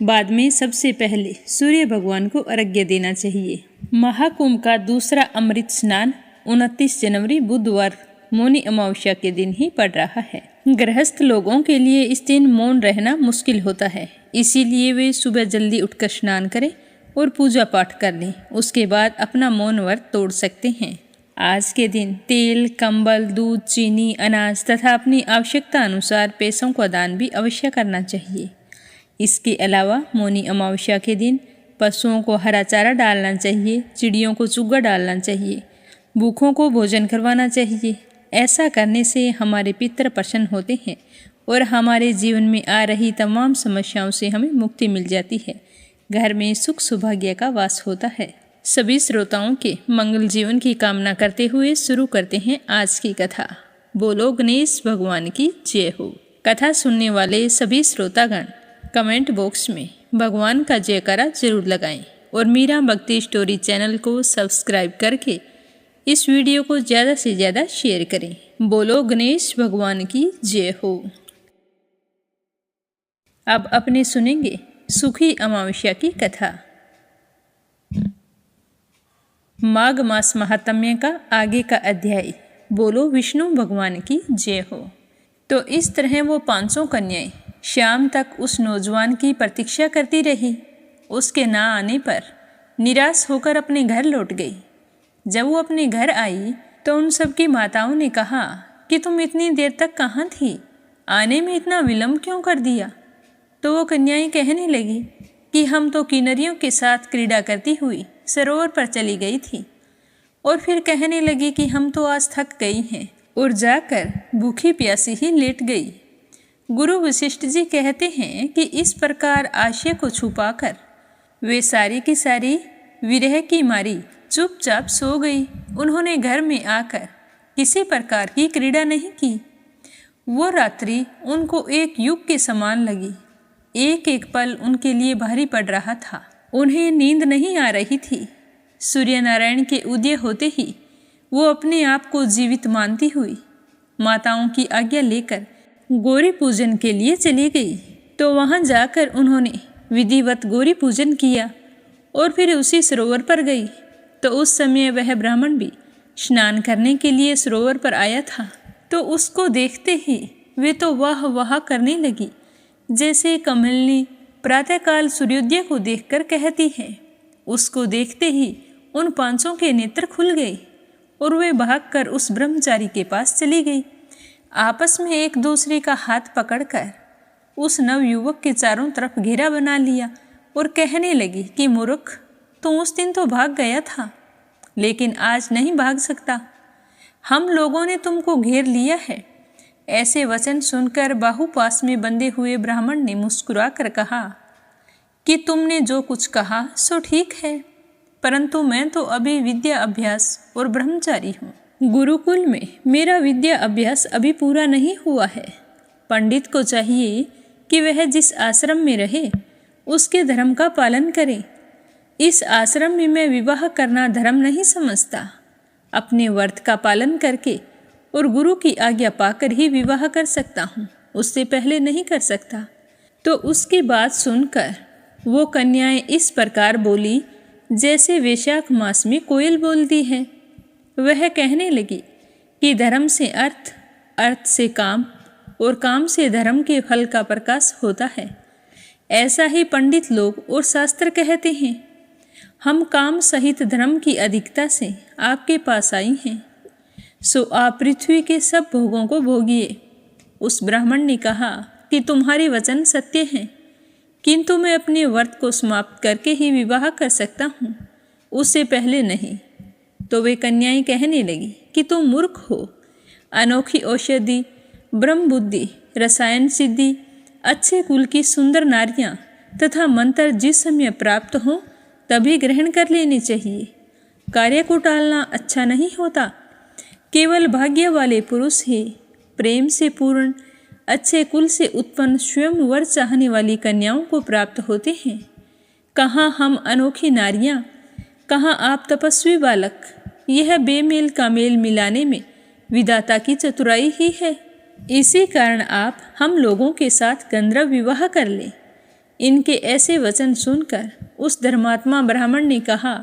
बाद में सबसे पहले सूर्य भगवान को अर्घ्य देना चाहिए। महाकुंभ का दूसरा अमृत स्नान 29 जनवरी बुधवार मौनी अमावस्या के दिन ही पड़ रहा है। गृहस्थ लोगों के लिए इस दिन मौन रहना मुश्किल होता है, इसीलिए वे सुबह जल्दी उठकर स्नान करें और पूजा पाठ कर लें। उसके बाद अपना मौन व्रत तोड़ सकते हैं। आज के दिन तेल, कंबल, दूध, चीनी, अनाज तथा अपनी आवश्यकता अनुसार पैसों का दान भी अवश्य करना चाहिए। इसके अलावा मौनी अमावस्या के दिन पशुओं को हरा चारा डालना चाहिए, चिड़ियों को चुग्गा डालना चाहिए, भूखों को भोजन करवाना चाहिए। ऐसा करने से हमारे पितर प्रसन्न होते हैं और हमारे जीवन में आ रही तमाम समस्याओं से हमें मुक्ति मिल जाती है। घर में सुख सौभाग्य का वास होता है। सभी श्रोताओं के मंगल जीवन की कामना करते हुए शुरू करते हैं आज की कथा। बोलो गणेश भगवान की जय हो। कथा सुनने वाले सभी श्रोतागण कमेंट बॉक्स में भगवान का जयकारा जरूर लगाएं और मीरा भक्ति स्टोरी चैनल को सब्सक्राइब करके इस वीडियो को ज़्यादा से ज़्यादा शेयर करें। बोलो गणेश भगवान की जय हो। अब अपने सुनेंगे सुखी अमावस्या की कथा। माघ मास महात्म्य का आगे का अध्याय। बोलो विष्णु भगवान की जय हो। तो इस तरह वो 500 कन्याएं शाम तक उस नौजवान की प्रतीक्षा करती रही। उसके ना आने पर निराश होकर अपने घर लौट गई। जब वो अपने घर आई तो उन सब की माताओं ने कहा कि तुम इतनी देर तक कहाँ थी, आने में इतना विलम्ब क्यों कर दिया। तो वो कन्याएं कहने लगी कि हम तो किन्नरियों के साथ क्रीड़ा करती हुई सरोवर पर चली गई थी। और फिर कहने लगी कि हम तो आज थक गई हैं और जाकर भूखी प्यासी ही लेट गई। गुरु वशिष्ठ जी कहते हैं कि इस प्रकार आशय को छुपाकर वे सारी की सारी विरह की मारी चुपचाप सो गई। उन्होंने घर में आकर किसी प्रकार की क्रीड़ा नहीं की। वो रात्रि उनको एक युग के समान लगी। एक एक पल उनके लिए भारी पड़ रहा था। उन्हें नींद नहीं आ रही थी। सूर्य नारायण के उदय होते ही वो अपने आप को जीवित मानती हुई माताओं की आज्ञा लेकर गौरी पूजन के लिए चली गई। तो वहां जाकर उन्होंने विधिवत गौरी पूजन किया और फिर उसी सरोवर पर गई। तो उस समय वह ब्राह्मण भी स्नान करने के लिए सरोवर पर आया था। तो उसको देखते ही वे तो वाह वाह करने लगी, जैसे कमलनी प्रातःकाल सूर्योदय को देखकर कहती है। उसको देखते ही उन 500 के नेत्र खुल गए और वे भागकर उस ब्रह्मचारी के पास चली गई। आपस में एक दूसरे का हाथ पकड़कर उस नवयुवक के चारों तरफ घेरा बना लिया और कहने लगी कि मूर्ख, तू उस दिन तो भाग गया था, लेकिन आज नहीं भाग सकता। हम लोगों ने तुमको घेर लिया है। ऐसे वचन सुनकर बाहुपास में बंधे हुए ब्राह्मण ने मुस्कुरा कर कहा कि तुमने जो कुछ कहा सो ठीक है, परंतु मैं तो अभी विद्या अभ्यास और ब्रह्मचारी हूँ। गुरुकुल में मेरा विद्या अभ्यास अभी पूरा नहीं हुआ है। पंडित को चाहिए कि वह जिस आश्रम में रहे उसके धर्म का पालन करे। इस आश्रम में मैं विवाह करना धर्म नहीं समझता। अपने व्रत का पालन करके और गुरु की आज्ञा पाकर ही विवाह कर सकता हूँ, उससे पहले नहीं कर सकता। तो उसकी बात सुनकर वो कन्याएं इस प्रकार बोली जैसे वैशाख मास में कोयल बोलती है। वह कहने लगी कि धर्म से अर्थ, अर्थ से काम और काम से धर्म के फल का प्रकाश होता है। ऐसा ही पंडित लोग और शास्त्र कहते हैं। हम काम सहित धर्म की अधिकता से आपके पास आई हैं, सो आप पृथ्वी के सब भोगों को भोगिए। उस ब्राह्मण ने कहा कि तुम्हारे वचन सत्य हैं, किंतु मैं अपने व्रत को समाप्त करके ही विवाह कर सकता हूँ, उससे पहले नहीं। तो वे कन्याएं कहने लगी कि तुम मूर्ख हो। अनोखी औषधि, ब्रह्म बुद्धि, रसायन सिद्धि, अच्छे कुल की सुंदर नारियां तथा मंत्र जिस समय प्राप्त हो तभी ग्रहण कर लेने चाहिए। कार्य को टालना अच्छा नहीं होता। केवल भाग्य वाले पुरुष ही प्रेम से पूर्ण अच्छे कुल से उत्पन्न स्वयं वर चाहने वाली कन्याओं को प्राप्त होते हैं। कहाँ हम अनोखी नारियां, कहाँ आप तपस्वी बालक। यह बेमेल का मेल मिलाने में विधाता की चतुराई ही है। इसी कारण आप हम लोगों के साथ गंधर्व विवाह कर लें। इनके ऐसे वचन सुनकर उस धर्मात्मा ब्राह्मण ने कहा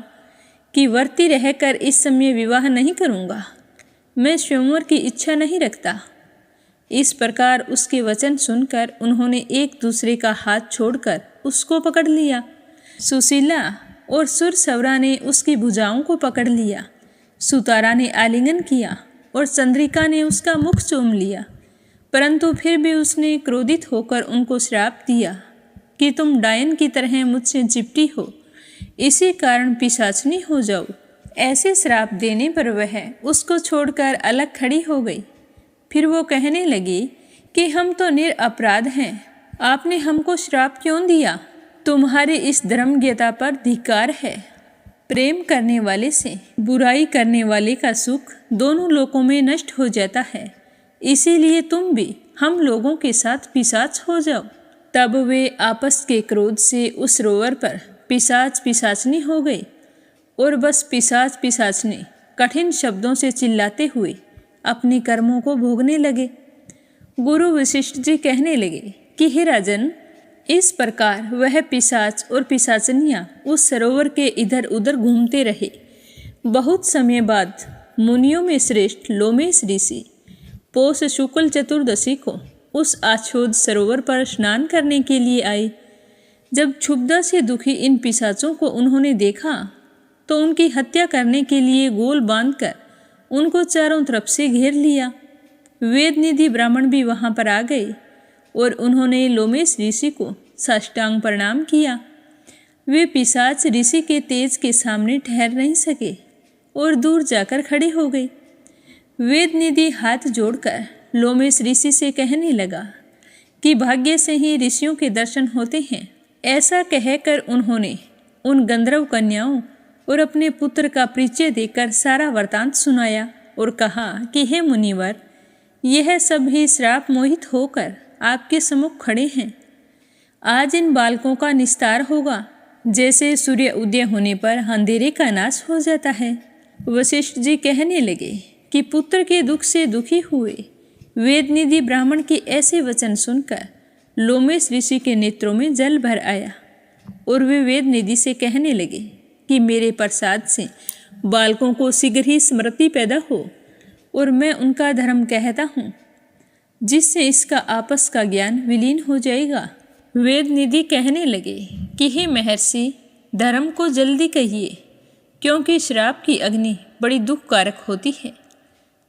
कि वर्ती रहकर इस समय विवाह नहीं करूँगा, मैं स्वयंवर की इच्छा नहीं रखता। इस प्रकार उसके वचन सुनकर उन्होंने एक दूसरे का हाथ छोड़कर उसको पकड़ लिया। सुशीला और सुरसवरा ने उसकी भुजाओं को पकड़ लिया। सुतारा ने आलिंगन किया और चंद्रिका ने उसका मुख चूम लिया, परंतु फिर भी उसने क्रोधित होकर उनको श्राप दिया कि तुम डायन की तरह मुझसे चिपटी हो, इसी कारण पिशाचनी हो जाओ। ऐसे श्राप देने पर वह उसको छोड़कर अलग खड़ी हो गई। फिर वो कहने लगी कि हम तो निरपराध हैं, आपने हमको श्राप क्यों दिया? तुम्हारी इस धर्मज्ञता पर धिक्कार है। प्रेम करने वाले से बुराई करने वाले का सुख दोनों लोकों में नष्ट हो जाता है। इसीलिए तुम भी हम लोगों के साथ पिशाच हो जाओ। तब वे आपस के क्रोध से उस सरोवर पर पिशाच पिशाचनी हो गई और बस पिशाच पिशाचनी कठिन शब्दों से चिल्लाते हुए अपने कर्मों को भोगने लगे। गुरु वशिष्ठ जी कहने लगे कि हे राजन, इस प्रकार वह पिशाच और पिशाचनियाँ उस सरोवर के इधर उधर घूमते रहे। बहुत समय बाद मुनियों में श्रेष्ठ लोमेश ऋषि पौष शुक्ल चतुर्दशी को उस आच्छोद सरोवर पर स्नान करने के लिए आए। जब क्षुब्धा से दुखी इन पिशाचों को उन्होंने देखा तो उनकी हत्या करने के लिए गोल बांधकर उनको चारों तरफ से घेर लिया। वेद निधि ब्राह्मण भी वहां पर आ गए और उन्होंने लोमेश ऋषि को साष्टांग प्रणाम किया। वे पिशाच ऋषि के तेज के सामने ठहर नहीं सके और दूर जाकर खड़े हो गए। वेद निधि हाथ जोड़कर लोमेश ऋषि से कहने लगा कि भाग्य से ही ऋषियों के दर्शन होते हैं। ऐसा कहकर उन्होंने उन गंधर्व कन्याओं और अपने पुत्र का परिचय देकर सारा वृतांत सुनाया और कहा कि हे मुनिवर, यह सब ही श्राप मोहित होकर आपके सम्मुख खड़े हैं। आज इन बालकों का निस्तार होगा, जैसे सूर्य उदय होने पर अंधेरे का नाश हो जाता है। वशिष्ठ जी कहने लगे कि पुत्र के दुख से दुखी हुए वेदनिधि ब्राह्मण के ऐसे वचन सुनकर लोमेश ऋषि के नेत्रों में जल भर आया और वे वेदनिधि से कहने लगे कि मेरे प्रसाद से बालकों को शीघ्र ही स्मृति पैदा हो और मैं उनका धर्म कहता हूँ, जिससे इसका आपस का ज्ञान विलीन हो जाएगा। वेदनिधि कहने लगे कि हे महर्षि, धर्म को जल्दी कहिए, क्योंकि श्राप की अग्नि बड़ी दुखकारक होती है।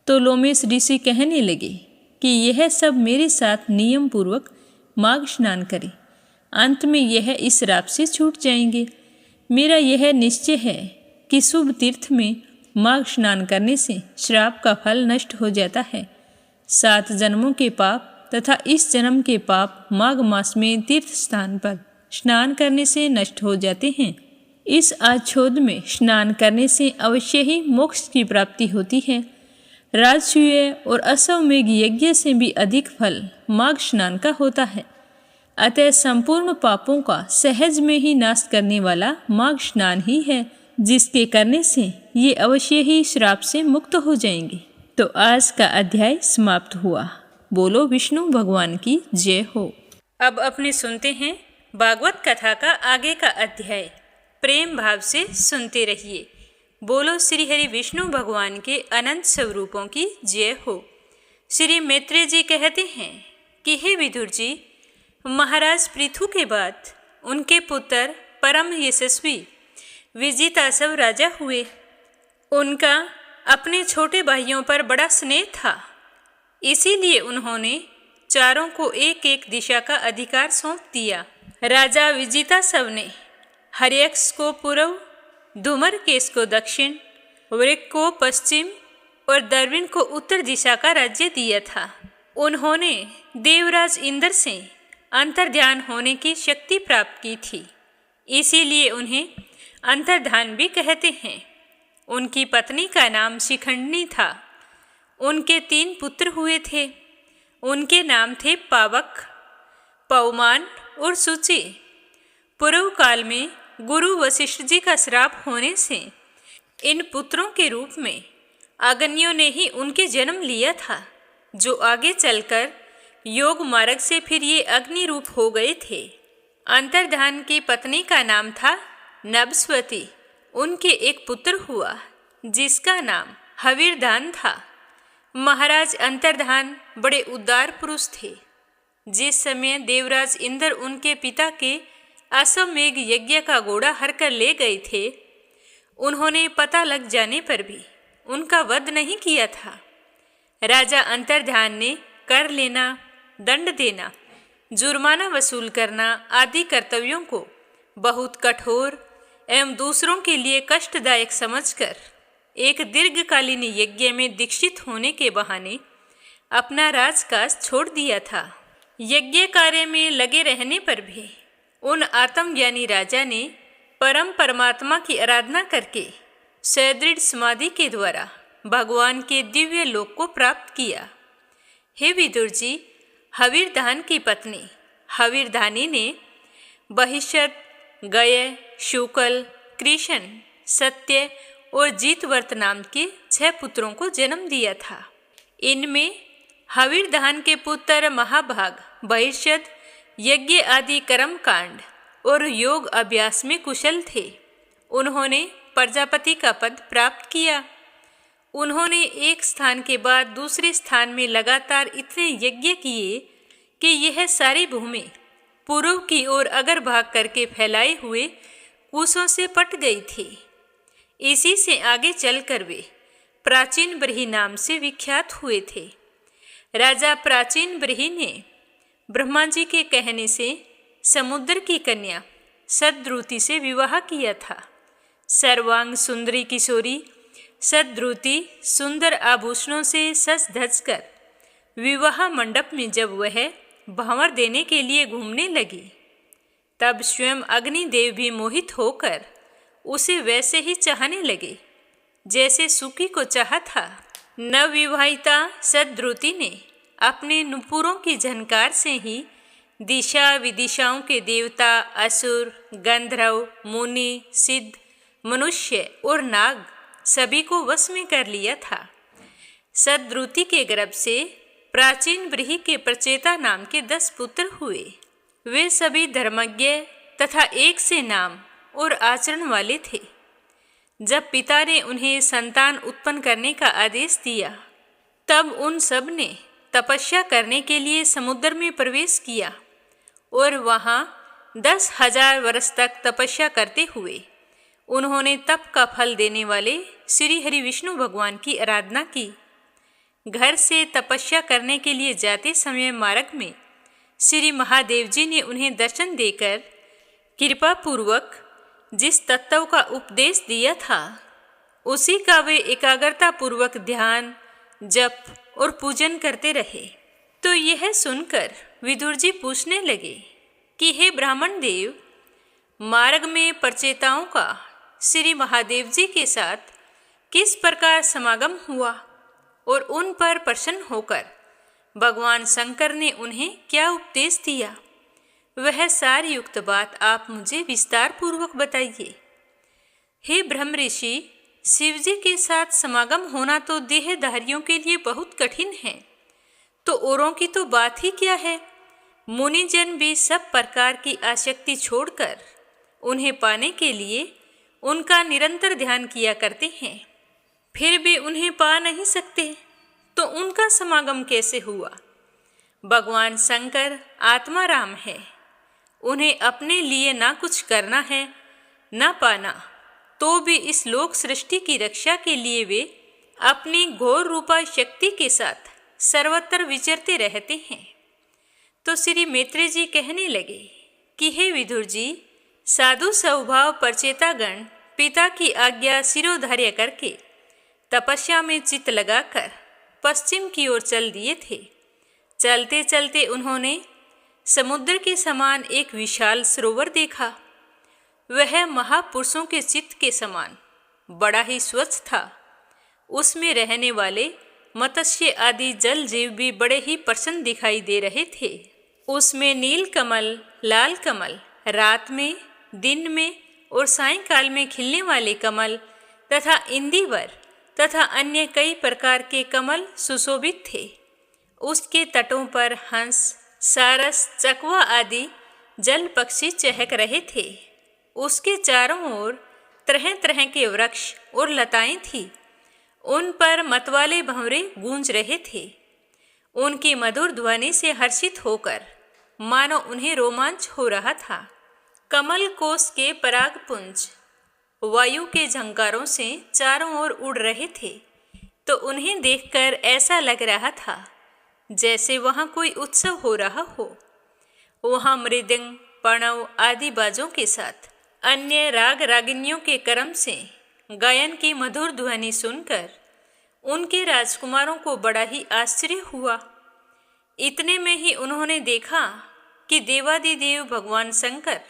तो लोमेश ऋषि कहने लगे कि यह सब मेरे साथ नियम पूर्वक माघ स्नान करें, अंत में यह इस श्राप से छूट जाएंगे। मेरा यह निश्चय है कि शुभ तीर्थ में माघ स्नान करने से श्राप का फल नष्ट हो जाता है। 7 जन्मों के पाप तथा इस जन्म के पाप माघ मास में तीर्थ स्थान पर स्नान करने से नष्ट हो जाते हैं। इस आच्छोद में स्नान करने से अवश्य ही मोक्ष की प्राप्ति होती है। राजसूय और अश्वमेघ यज्ञ से भी अधिक फल माघ स्नान का होता है। अतः संपूर्ण पापों का सहज में ही नाश करने वाला माघ स्नान ही है, जिसके करने से ये अवश्य ही श्राप से मुक्त हो जाएंगे। तो आज का अध्याय समाप्त हुआ। बोलो विष्णु भगवान की जय हो। अब अपने सुनते हैं भागवत कथा का आगे का अध्याय। प्रेम भाव से सुनते रहिए। बोलो श्री हरि विष्णु भगवान के अनंत स्वरूपों की जय हो। श्री मैत्रेय जी कहते हैं कि हे विदुर जी, महाराज पृथु के बाद उनके पुत्र परम यशस्वी विजितासव राजा हुए। उनका अपने छोटे भाइयों पर बड़ा स्नेह था, इसीलिए उन्होंने चारों को एक एक दिशा का अधिकार सौंप दिया। राजा विजितासव ने हर्यक्ष को पूर्व, धूम्रकेश को दक्षिण, वृक को पश्चिम और दर्विन को उत्तर दिशा का राज्य दिया था। उन्होंने देवराज इंद्र से अंतर्ध्यान होने की शक्ति प्राप्त की थी, इसीलिए उन्हें अंतर्धान भी कहते हैं। उनकी पत्नी का नाम शिखंडनी था। उनके 3 पुत्र हुए थे। उनके नाम थे पावक, पवमान और सूची। पूर्व काल में गुरु वशिष्ठ जी का श्राप होने से इन पुत्रों के रूप में अग्नियों ने ही उनके जन्म लिया था, जो आगे चलकर योग मार्ग से फिर ये अग्नि रूप हो गए थे। अंतर्धान की पत्नी का नाम था नभस्वती। उनके एक पुत्र हुआ जिसका नाम हविरधान था। महाराज अंतर्धान बड़े उदार पुरुष थे। जिस समय देवराज इंद्र उनके पिता के अश्वमेघ यज्ञ का घोड़ा हरकर ले गए थे, उन्होंने पता लग जाने पर भी उनका वध नहीं किया था। राजा अंतर्धान ने कर लेना, दंड देना, जुर्माना वसूल करना आदि कर्तव्यों को बहुत कठोर एवं दूसरों के लिए कष्टदायक समझकर एक दीर्घकालीन यज्ञ में दीक्षित होने के बहाने अपना राजकाज छोड़ दिया था। यज्ञ कार्य में लगे रहने पर भी उन आत्मज्ञानी राजा ने परम परमात्मा की आराधना करके सुदृढ़ समाधि के द्वारा भगवान के दिव्य लोक को प्राप्त किया। हे विदुर जी, हविर्धान की पत्नी हविर्धानी ने बहिष्यत, गय, शुकल, कृष्ण, सत्य और जीतवर्त नाम के 6 पुत्रों को जन्म दिया था। इनमें हविर्धान के पुत्र महाभाग बहिष्यत यज्ञ आदि कर्म कांड और योग अभ्यास में कुशल थे। उन्होंने प्रजापति का पद प्राप्त किया। उन्होंने एक स्थान के बाद दूसरे स्थान में लगातार इतने यज्ञ किए कि यह सारी भूमि पूर्व की ओर अगर भाग करके फैलाए हुए कुशों से पट गई थी। इसी से आगे चलकर वे प्राचीन ब्रही नाम से विख्यात हुए थे। राजा प्राचीन ब्रही ने ब्रह्मा जी के कहने से समुद्र की कन्या सद्रुति से विवाह किया था। सर्वांग सुंदरी किशोरी सद्रुति सुंदर आभूषणों से सज धज कर विवाह मंडप में जब वह भंवर देने के लिए घूमने लगी, तब स्वयं अग्निदेव भी मोहित होकर उसे वैसे ही चाहने लगे जैसे सुकी को चाहा था। नवविवाहिता सद्रुति ने अपने नुपुरों की झनकार से ही दिशा विदिशाओं के देवता, असुर, गंधर्व, मुनि, सिद्ध, मनुष्य और नाग सभी को वश में कर लिया था। सद्रुति के गर्भ से प्राचीन ब्रही के प्रचेता नाम के 10 पुत्र हुए। वे सभी धर्मज्ञ तथा एक से नाम और आचरण वाले थे। जब पिता ने उन्हें संतान उत्पन्न करने का आदेश दिया, तब उन सब ने तपस्या करने के लिए समुद्र में प्रवेश किया और वहाँ 10,000 वर्ष तक तपस्या करते हुए उन्होंने तप का फल देने वाले श्री हरि विष्णु भगवान की आराधना की। घर से तपस्या करने के लिए जाते समय मार्ग में श्री महादेव जी ने उन्हें दर्शन देकर कृपा पूर्वक जिस तत्व का उपदेश दिया था, उसी का वे एकाग्रता पूर्वक ध्यान, जप और पूजन करते रहे। तो यह सुनकर विदुर जी पूछने लगे कि हे ब्राह्मण देव, मार्ग में प्रचेताओं का श्री महादेव जी के साथ किस प्रकार समागम हुआ और उन पर प्रसन्न होकर भगवान शंकर ने उन्हें क्या उपदेश दिया, वह सार युक्त बात आप मुझे विस्तार पूर्वक बताइए। हे ब्रह्म ऋषि, शिव जी के साथ समागम होना तो देहधारियों के लिए बहुत कठिन है, तो औरों की तो बात ही क्या है। मुनिजन भी सब प्रकार की आसक्ति छोड़कर उन्हें पाने के लिए उनका निरंतर ध्यान किया करते हैं, फिर भी उन्हें पा नहीं सकते, तो उनका समागम कैसे हुआ। भगवान शंकर आत्मा राम है, उन्हें अपने लिए ना कुछ करना है ना पाना, तो भी इस लोक सृष्टि की रक्षा के लिए वे अपनी घोर रूपा शक्ति के साथ सर्वत्र विचरते रहते हैं। तो श्री मैत्रेय जी कहने लगे कि हे विदुर जी, साधु स्वभाव प्रचेतागण पिता की आज्ञा शिरोधार्य करके तपस्या में चित्त लगाकर पश्चिम की ओर चल दिए थे। चलते चलते उन्होंने समुद्र के समान एक विशाल सरोवर देखा। वह महापुरुषों के चित्त के समान बड़ा ही स्वच्छ था। उसमें रहने वाले मत्स्य आदि जल जीव भी बड़े ही प्रसन्न दिखाई दे रहे थे। उसमें नील कमल, लाल कमल, रात में, दिन में और सायंकाल में खिलने वाले कमल तथा इंदिवर तथा अन्य कई प्रकार के कमल सुशोभित थे। उसके तटों पर हंस, सारस, चकवा आदि जल पक्षी चहक रहे थे। उसके चारों ओर तरह तरह के वृक्ष और लताएं थी। उन पर मतवाले भंवरे गूंज रहे थे। उनकी मधुर ध्वनि से हर्षित होकर मानो उन्हें रोमांच हो रहा था। कमल कोश के परागपुंज वायु के झंकारों से चारों ओर उड़ रहे थे, तो उन्हें देखकर ऐसा लग रहा था जैसे वहाँ कोई उत्सव हो रहा हो। वहाँ मृदंग, प्रणव आदि बाजों के साथ अन्य राग रागिनियों के क्रम से गायन की मधुर ध्वनि सुनकर उनके राजकुमारों को बड़ा ही आश्चर्य हुआ। इतने में ही उन्होंने देखा कि देवादिदेव भगवान शंकर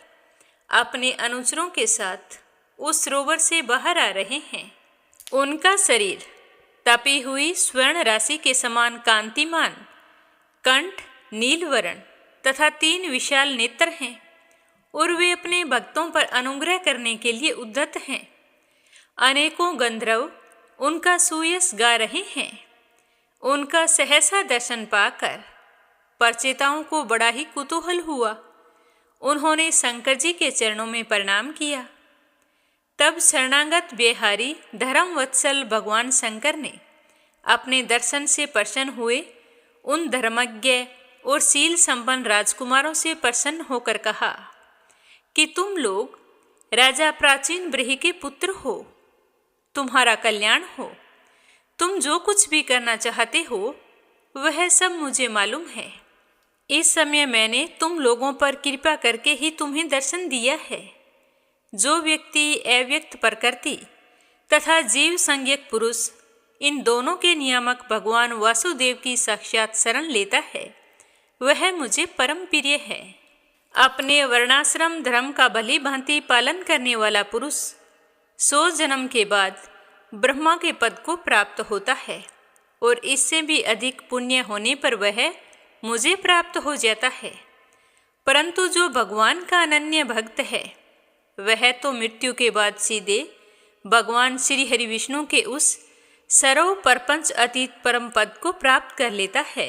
अपने अनुचरों के साथ उस सरोवर से बाहर आ रहे हैं। उनका शरीर तपी हुई स्वर्ण राशि के समान कांतिमान कंठ नीलवर्ण तथा 3 विशाल नेत्र हैं और वे अपने भक्तों पर अनुग्रह करने के लिए उद्यत हैं। अनेकों गंधर्व उनका सुयश गा रहे हैं। उनका सहसा दर्शन पाकर परचेताओं को बड़ा ही कुतूहल हुआ। उन्होंने शंकर जी के चरणों में प्रणाम किया। तब शरणागत बिहारी धर्मवत्सल भगवान शंकर ने अपने दर्शन से प्रसन्न हुए उन धर्मज्ञ और शील संपन्न राजकुमारों से प्रसन्न होकर कहा कि तुम लोग राजा प्राचीन ब्रही के पुत्र हो, तुम्हारा कल्याण हो। तुम जो कुछ भी करना चाहते हो वह सब मुझे मालूम है। इस समय मैंने तुम लोगों पर कृपा करके ही तुम्हें दर्शन दिया है। जो व्यक्ति अव्यक्त प्रकृति तथा जीव संज्ञक पुरुष इन दोनों के नियामक भगवान वासुदेव की साक्षात शरण लेता है वह मुझे परम प्रिय है। अपने वर्णाश्रम धर्म का भली भांति पालन करने वाला पुरुष 100 जन्म के बाद ब्रह्मा के पद को प्राप्त होता है और इससे भी अधिक पुण्य होने पर वह मुझे प्राप्त हो जाता है। परंतु जो भगवान का अनन्य भक्त है वह तो मृत्यु के बाद सीधे भगवान श्री हरि विष्णु के उस सर्व प्रपंच अतीत परम पद को प्राप्त कर लेता है,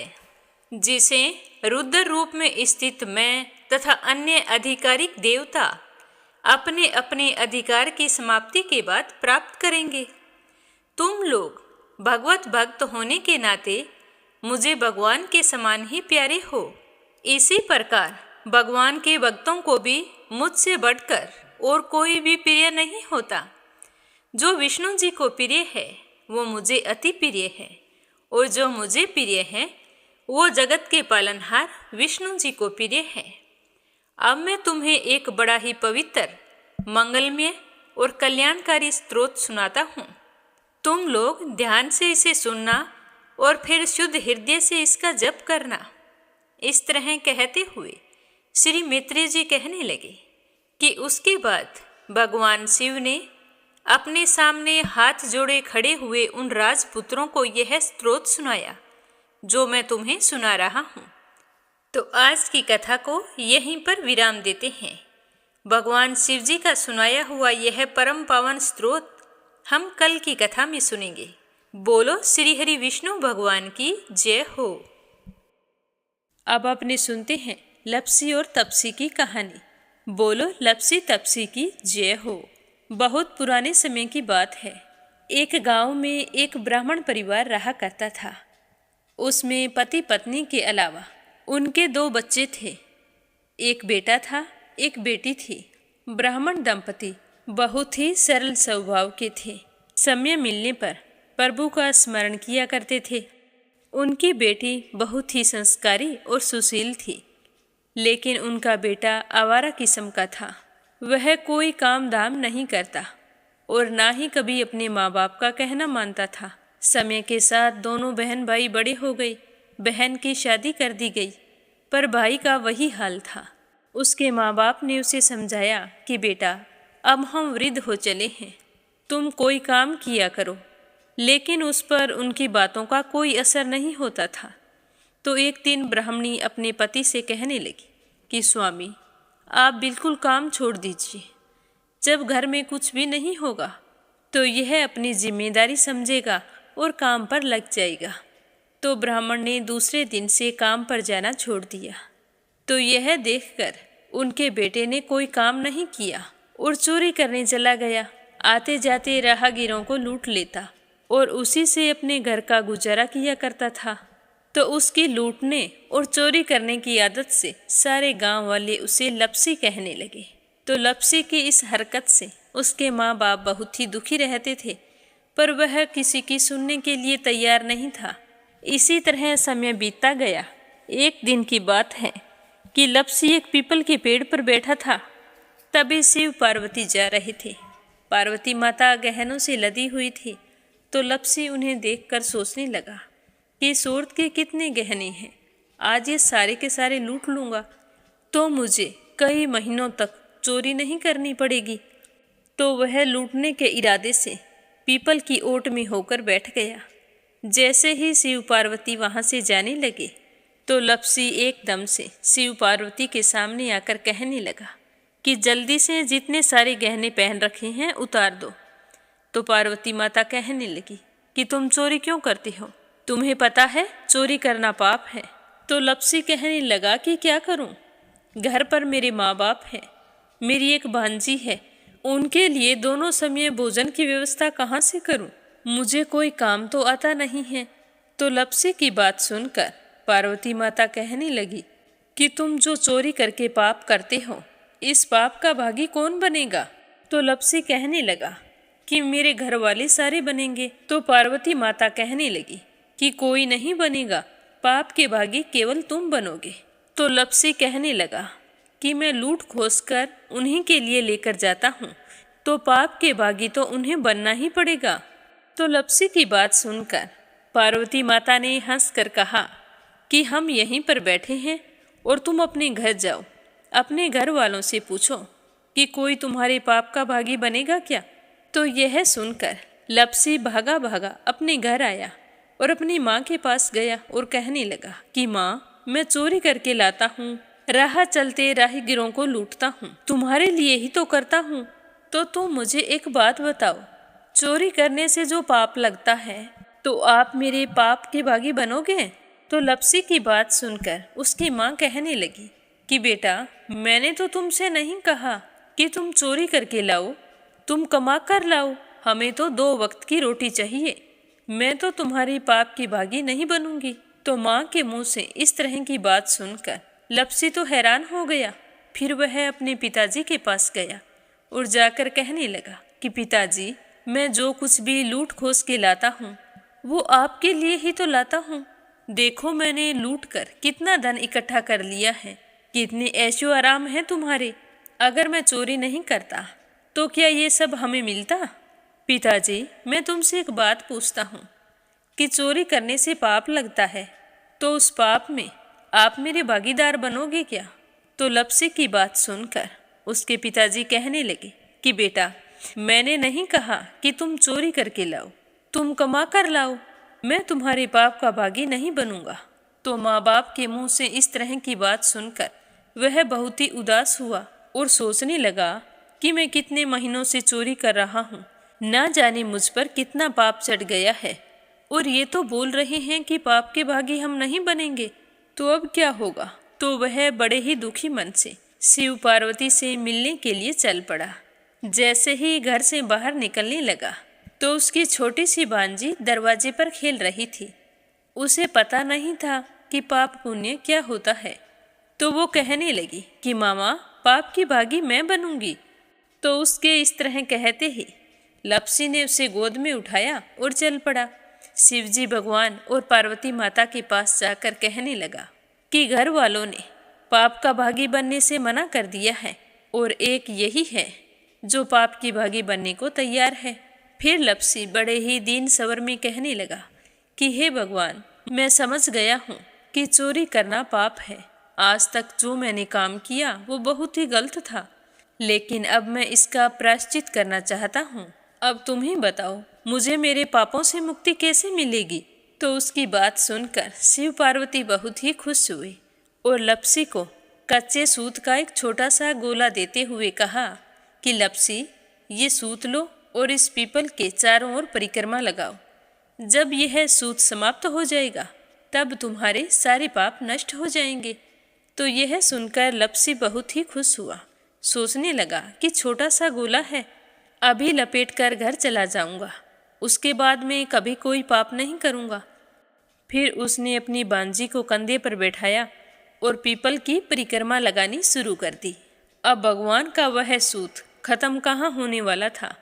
जिसे रुद्र रूप में स्थित मैं तथा अन्य आधिकारिक देवता अपने अपने अधिकार की समाप्ति के बाद प्राप्त करेंगे। तुम लोग भगवत भक्त होने के नाते मुझे भगवान के समान ही प्यारे हो। इसी प्रकार भगवान के भक्तों को भी मुझसे बढ़कर और कोई भी प्रिय नहीं होता। जो विष्णु जी को प्रिय है वो मुझे अति प्रिय है और जो मुझे प्रिय है वो जगत के पालनहार विष्णु जी को प्रिय है। अब मैं तुम्हें एक बड़ा ही पवित्र, मंगलमय और कल्याणकारी स्तोत्र सुनाता हूँ। तुम लोग ध्यान से इसे सुनना और फिर शुद्ध हृदय से इसका जप करना। इस तरह कहते हुए श्री मैत्रेय जी कहने लगे कि उसके बाद भगवान शिव ने अपने सामने हाथ जोड़े खड़े हुए उन राजपुत्रों को यह स्तोत्र सुनाया जो मैं तुम्हें सुना रहा हूँ। तो आज की कथा को यहीं पर विराम देते हैं। भगवान शिव जी का सुनाया हुआ यह परम पावन स्तोत्र हम कल की कथा में सुनेंगे। बोलो श्री हरि विष्णु भगवान की जय हो। अब अपने सुनते हैं लपसी और तपसी की कहानी। बोलो लपसी तपसी की जय हो। बहुत पुराने समय की बात है। एक गांव में एक ब्राह्मण परिवार रहा करता था। उसमें पति पत्नी के अलावा उनके 2 बच्चे थे। एक बेटा था, एक बेटी थी। ब्राह्मण दंपति बहुत ही सरल स्वभाव के थे। समय मिलने पर प्रभु का स्मरण किया करते थे। उनकी बेटी बहुत ही संस्कारी और सुशील थी, लेकिन उनका बेटा आवारा किस्म का था। वह कोई काम धाम नहीं करता और ना ही कभी अपने माँ बाप का कहना मानता था। समय के साथ दोनों बहन भाई बड़े हो गए। बहन की शादी कर दी गई, पर भाई का वही हाल था। उसके माँ बाप ने उसे समझाया कि बेटा अब हम वृद्ध हो चले हैं, तुम कोई काम किया करो। लेकिन उस पर उनकी बातों का कोई असर नहीं होता था। तो एक दिन ब्राह्मणी अपने पति से कहने लगी कि स्वामी आप बिल्कुल काम छोड़ दीजिए। जब घर में कुछ भी नहीं होगा तो यह अपनी जिम्मेदारी समझेगा और काम पर लग जाएगा। तो ब्राह्मण ने दूसरे दिन से काम पर जाना छोड़ दिया। तो यह देखकर उनके बेटे ने कोई काम नहीं किया और चोरी करने चला गया। आते जाते राहगीरों को लूट लेता और उसी से अपने घर का गुजारा किया करता था। तो उसकी लूटने और चोरी करने की आदत से सारे गांव वाले उसे लपसी कहने लगे। तो लपसी की इस हरकत से उसके माँ बाप बहुत ही दुखी रहते थे, पर वह किसी की सुनने के लिए तैयार नहीं था। इसी तरह समय बीतता गया। एक दिन की बात है कि लपसी एक पीपल के पेड़ पर बैठा था। तभी शिव पार्वती जा रहे थे। पार्वती माता गहनों से लदी हुई थी। तो लपसी उन्हें देखकर सोचने लगा कि सूरत के कितने गहने हैं, आज ये सारे के सारे लूट लूँगा तो मुझे कई महीनों तक चोरी नहीं करनी पड़ेगी। तो वह लूटने के इरादे से पीपल की ओट में होकर बैठ गया। जैसे ही शिव पार्वती वहाँ से जाने लगे तो लप्सी एकदम से शिव पार्वती के सामने आकर कहने लगा कि जल्दी से जितने सारे गहने पहन रखे हैं उतार दो। तो पार्वती माता कहने लगी कि तुम चोरी क्यों करती हो, तुम्हें पता है चोरी करना पाप है। तो लप्सी कहने लगा कि क्या करूं, घर पर मेरे माँ बाप हैं, मेरी एक भांजी है, उनके लिए दोनों समय भोजन की व्यवस्था कहाँ से करूं, मुझे कोई काम तो आता नहीं है। तो लप्सी की बात सुनकर पार्वती माता कहने लगी कि तुम जो चोरी करके पाप करते हो, इस पाप का भागी कौन बनेगा। तो लप्सी कहने लगा कि मेरे घर वाले सारे बनेंगे। तो पार्वती माता कहने लगी कि कोई नहीं बनेगा, पाप के भागी केवल तुम बनोगे। तो लप्सी कहने लगा कि मैं लूट खोस कर उन्हीं के लिए लेकर जाता हूँ, तो पाप के भागी तो उन्हें बनना ही पड़ेगा। तो लप्सी की बात सुनकर पार्वती माता ने हंसकर कहा कि हम यहीं पर बैठे हैं और तुम अपने घर जाओ, अपने घर वालों से पूछो कि कोई तुम्हारे पाप का भागी बनेगा क्या। तो यह सुनकर लप्सी भागा भागा अपने घर आया और अपनी माँ के पास गया और कहने लगा कि माँ, मैं चोरी करके लाता हूँ, राह चलते राहगीरों को लूटता हूँ, तुम्हारे लिए ही तो करता हूँ। तो तुम मुझे एक बात बताओ, चोरी करने से जो पाप लगता है तो आप मेरे पाप के भागी बनोगे। तो लप्सी की बात सुनकर उसकी माँ कहने लगी कि बेटा, मैंने तो तुमसे नहीं कहा कि तुम चोरी करके लाओ, तुम कमा कर लाओ, हमें तो 2 वक्त की रोटी चाहिए, मैं तो तुम्हारी पाप की भागी नहीं बनूंगी। तो माँ के मुंह से इस तरह की बात सुनकर लप्सी तो हैरान हो गया। फिर वह अपने पिताजी के पास गया और जाकर कहने लगा कि पिताजी, मैं जो कुछ भी लूट खोस के लाता हूँ वो आपके लिए ही तो लाता हूँ। देखो मैंने लूट कर कितना धन इकट्ठा कर लिया है, कितने ऐशो आराम है तुम्हारे। अगर मैं चोरी नहीं करता तो क्या ये सब हमें मिलता। पिताजी, मैं तुमसे एक बात पूछता हूँ कि चोरी करने से पाप लगता है, तो उस पाप में आप मेरे भागीदार बनोगे क्या। तो लप्सी की बात सुनकर उसके पिताजी कहने लगे कि बेटा, मैंने नहीं कहा कि तुम चोरी करके लाओ, तुम कमा कर लाओ, मैं तुम्हारे पाप का भागी नहीं बनूंगा। तो माँ बाप के मुंह से इस तरह की बात सुनकर वह बहुत ही उदास हुआ और सोचने लगा कि मैं कितने महीनों से चोरी कर रहा हूँ, ना जाने मुझ पर कितना पाप चढ़ गया है, और ये तो बोल रहे हैं कि पाप के भागी हम नहीं बनेंगे, तो अब क्या होगा। तो वह बड़े ही दुखी मन से शिव पार्वती से मिलने के लिए चल पड़ा। जैसे ही घर से बाहर निकलने लगा तो उसकी छोटी सी भांजी दरवाजे पर खेल रही थी। उसे पता नहीं था कि पाप पुण्य क्या होता है, तो वो कहने लगी कि मामा, पाप की भागी मैं बनूंगी। तो उसके इस तरह कहते ही लप्सी ने उसे गोद में उठाया और चल पड़ा। शिवजी भगवान और पार्वती माता के पास जाकर कहने लगा कि घर वालों ने पाप का भागी बनने से मना कर दिया है और एक यही है जो पाप की भागी बनने को तैयार है। फिर लप्सी बड़े ही दीन स्वर में कहने लगा कि हे भगवान, मैं समझ गया हूँ कि चोरी करना पाप है। आज तक जो मैंने काम किया वो बहुत ही गलत था, लेकिन अब मैं इसका प्रायश्चित करना चाहता हूँ। अब तुम ही बताओ, मुझे मेरे पापों से मुक्ति कैसे मिलेगी। तो उसकी बात सुनकर शिव पार्वती बहुत ही खुश हुए और लप्सी को कच्चे सूत का एक छोटा सा गोला देते हुए कहा कि लप्सी, ये सूत लो और इस पीपल के चारों ओर परिक्रमा लगाओ। जब यह सूत समाप्त हो जाएगा तब तुम्हारे सारे पाप नष्ट हो जाएंगे। तो यह सुनकर लप्सी बहुत ही खुश हुआ। सोचने लगा कि छोटा सा गोला है, अभी लपेट कर घर चला जाऊंगा, उसके बाद में कभी कोई पाप नहीं करूंगा। फिर उसने अपनी बांजी को कंधे पर बैठाया और पीपल की परिक्रमा लगानी शुरू कर दी। अब भगवान का वह सूत खत्म कहाँ होने वाला था।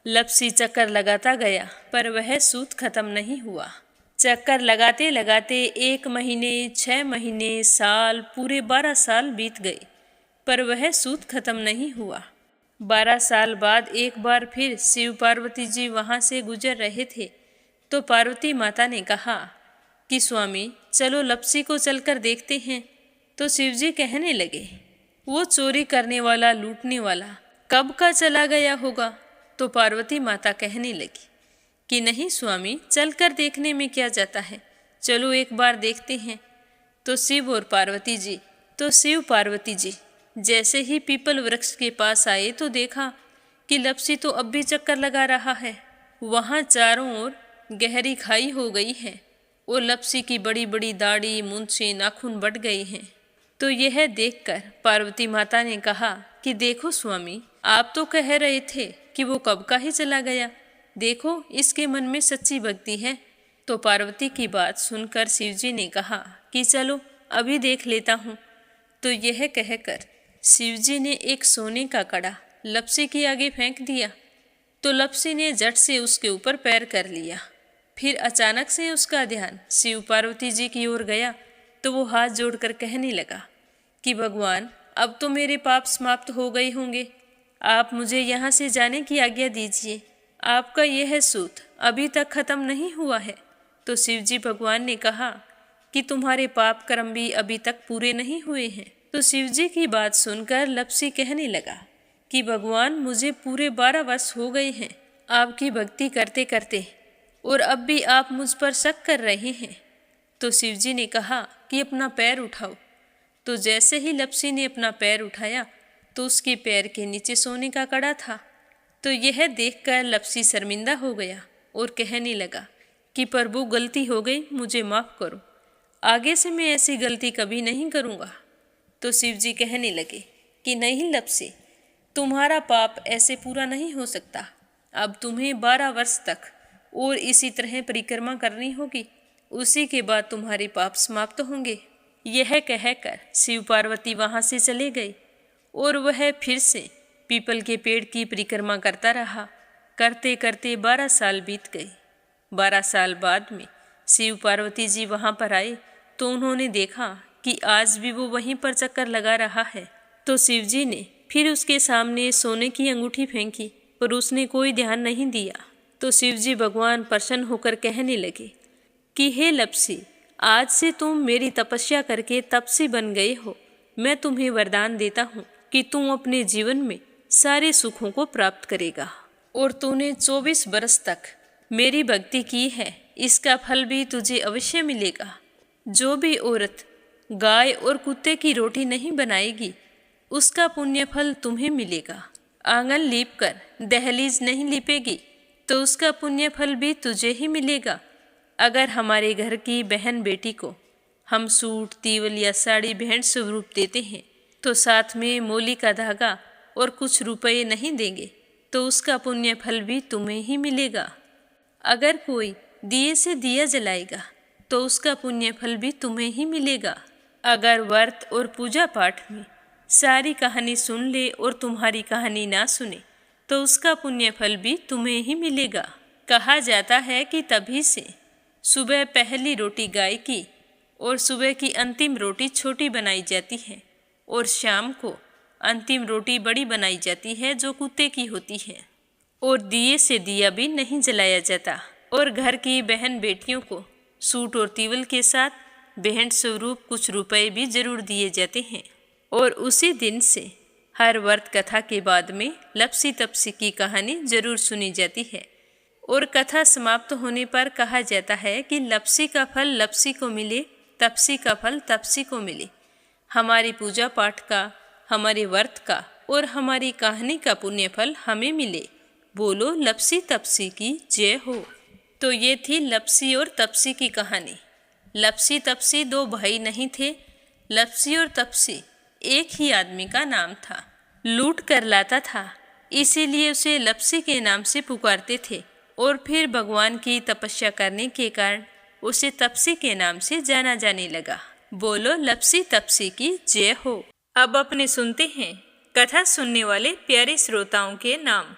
लप्सी चक्कर लगाता गया पर वह सूत खत्म नहीं हुआ। चक्कर लगाते लगाते 1 महीने, 6 महीने, साल, पूरे 12 साल बीत गए पर वह सूत खत्म नहीं हुआ। 12 साल बाद एक बार फिर शिव पार्वती जी वहाँ से गुजर रहे थे तो पार्वती माता ने कहा कि स्वामी, चलो लप्सी को चलकर देखते हैं। तो शिवजी कहने लगे, वो चोरी करने वाला, लूटने वाला कब का चला गया होगा। तो पार्वती माता कहने लगी कि नहीं स्वामी, चलकर देखने में क्या जाता है, चलो एक बार देखते हैं। तो शिव पार्वती जी जैसे ही पीपल वृक्ष के पास आए तो देखा कि लपसी तो अब भी चक्कर लगा रहा है। वहाँ चारों ओर गहरी खाई हो गई है और लपसी की बड़ी बड़ी दाढ़ी, मूंछें, नाखून बढ़ गए हैं। तो यह देखकर पार्वती माता ने कहा कि देखो स्वामी, आप तो कह रहे थे कि वो कब का ही चला गया, देखो इसके मन में सच्ची भक्ति है। तो पार्वती की बात सुनकर शिवजी ने कहा कि चलो अभी देख लेता हूँ। तो यह कहकर शिवजी ने एक सोने का कड़ा लपसी के आगे फेंक दिया। तो लपसी ने झट से उसके ऊपर पैर कर लिया। फिर अचानक से उसका ध्यान शिव पार्वती जी की ओर गया तो वो हाथ जोड़कर कहने लगा कि भगवान, अब तो मेरे पाप समाप्त हो गए होंगे, आप मुझे यहाँ से जाने की आज्ञा दीजिए, आपका यह सूत अभी तक खत्म नहीं हुआ है। तो शिवजी भगवान ने कहा कि तुम्हारे पाप कर्म भी अभी तक पूरे नहीं हुए हैं। तो शिवजी की बात सुनकर लपसी कहने लगा कि भगवान, मुझे पूरे 12 वर्ष हो गए हैं आपकी भक्ति करते करते, और अब भी आप मुझ पर शक कर रहे हैं। तो शिवजी ने कहा कि अपना पैर उठाओ। तो जैसे ही लपसी ने अपना पैर उठाया तो उसके पैर के नीचे सोने का कड़ा था। तो यह देखकर लपसी शर्मिंदा हो गया और कहने लगा कि प्रभु, गलती हो गई, मुझे माफ़ करो, आगे से मैं ऐसी गलती कभी नहीं करूँगा। तो शिवजी कहने लगे कि नहीं लपसी, तुम्हारा पाप ऐसे पूरा नहीं हो सकता, अब तुम्हें 12 वर्ष तक और इसी तरह परिक्रमा करनी होगी, उसी के बाद तुम्हारे पाप समाप्त होंगे। यह कहकर शिव पार्वती वहाँ से चले गए और वह फिर से पीपल के पेड़ की परिक्रमा करता रहा। करते करते 12 साल बीत गए। 12 साल बाद में शिव पार्वती जी वहाँ पर आए तो उन्होंने देखा कि आज भी वो वहीं पर चक्कर लगा रहा है। तो शिवजी ने फिर उसके सामने सोने की अंगूठी फेंकी पर उसने कोई ध्यान नहीं दिया। तो शिवजी भगवान प्रसन्न होकर कहने लगे कि हे लपसी, आज से तुम मेरी तपस्या करके तपसी बन गए हो। मैं तुम्हें वरदान देता हूँ कि तुम अपने जीवन में सारे सुखों को प्राप्त करेगा, और तूने 24 बरस तक मेरी भक्ति की है, इसका फल भी तुझे अवश्य मिलेगा। जो भी औरत गाय और कुत्ते की रोटी नहीं बनाएगी, उसका पुण्य फल तुम्हें मिलेगा। आंगन लीप कर दहलीज नहीं लीपेगी तो उसका पुण्य फल भी तुझे ही मिलेगा। अगर हमारे घर की बहन बेटी को हम सूट, तीवल या साड़ी भेंट स्वरूप देते हैं तो साथ में मोली का धागा और कुछ रुपए नहीं देंगे तो उसका पुण्य फल भी तुम्हें ही मिलेगा। अगर कोई दिए से दिया जलाएगा तो उसका पुण्य फल भी तुम्हें ही मिलेगा। अगर व्रत और पूजा पाठ में सारी कहानी सुन ले और तुम्हारी कहानी ना सुने तो उसका पुण्य फल भी तुम्हें ही मिलेगा। कहा जाता है कि तभी से सुबह पहली रोटी गाय की और सुबह की अंतिम रोटी छोटी बनाई जाती है और शाम को अंतिम रोटी बड़ी बनाई जाती है जो कुत्ते की होती है, और दिए से दिया भी नहीं जलाया जाता। और घर की बहन बेटियों को सूट और तीवल के साथ भेंट स्वरूप कुछ रुपए भी जरूर दिए जाते हैं। और उसी दिन से हर व्रत कथा के बाद में लपसी तपसी की कहानी जरूर सुनी जाती है, और कथा समाप्त होने पर कहा जाता है कि लपसी का फल लपसी को मिले, तपसी का फल तपसी को मिले। हमारी पूजा पाठ का, हमारे व्रत का और हमारी कहानी का पुण्य फल हमें मिले। बोलो लपसी तपसी की जय हो। तो ये थी लपसी और तपसी की कहानी। लपसी तपसी 2 भाई नहीं थे। लपसी और तपसी एक ही आदमी का नाम था। लूट कर लाता था, इसीलिए उसे लपसी के नाम से पुकारते थे, और फिर भगवान की तपस्या करने के कारण उसे तपसी के नाम से जाना जाने लगा। बोलो लपसी तपसी की जय हो। अब अपने सुनते हैं कथा सुनने वाले प्यारे श्रोताओं के नाम।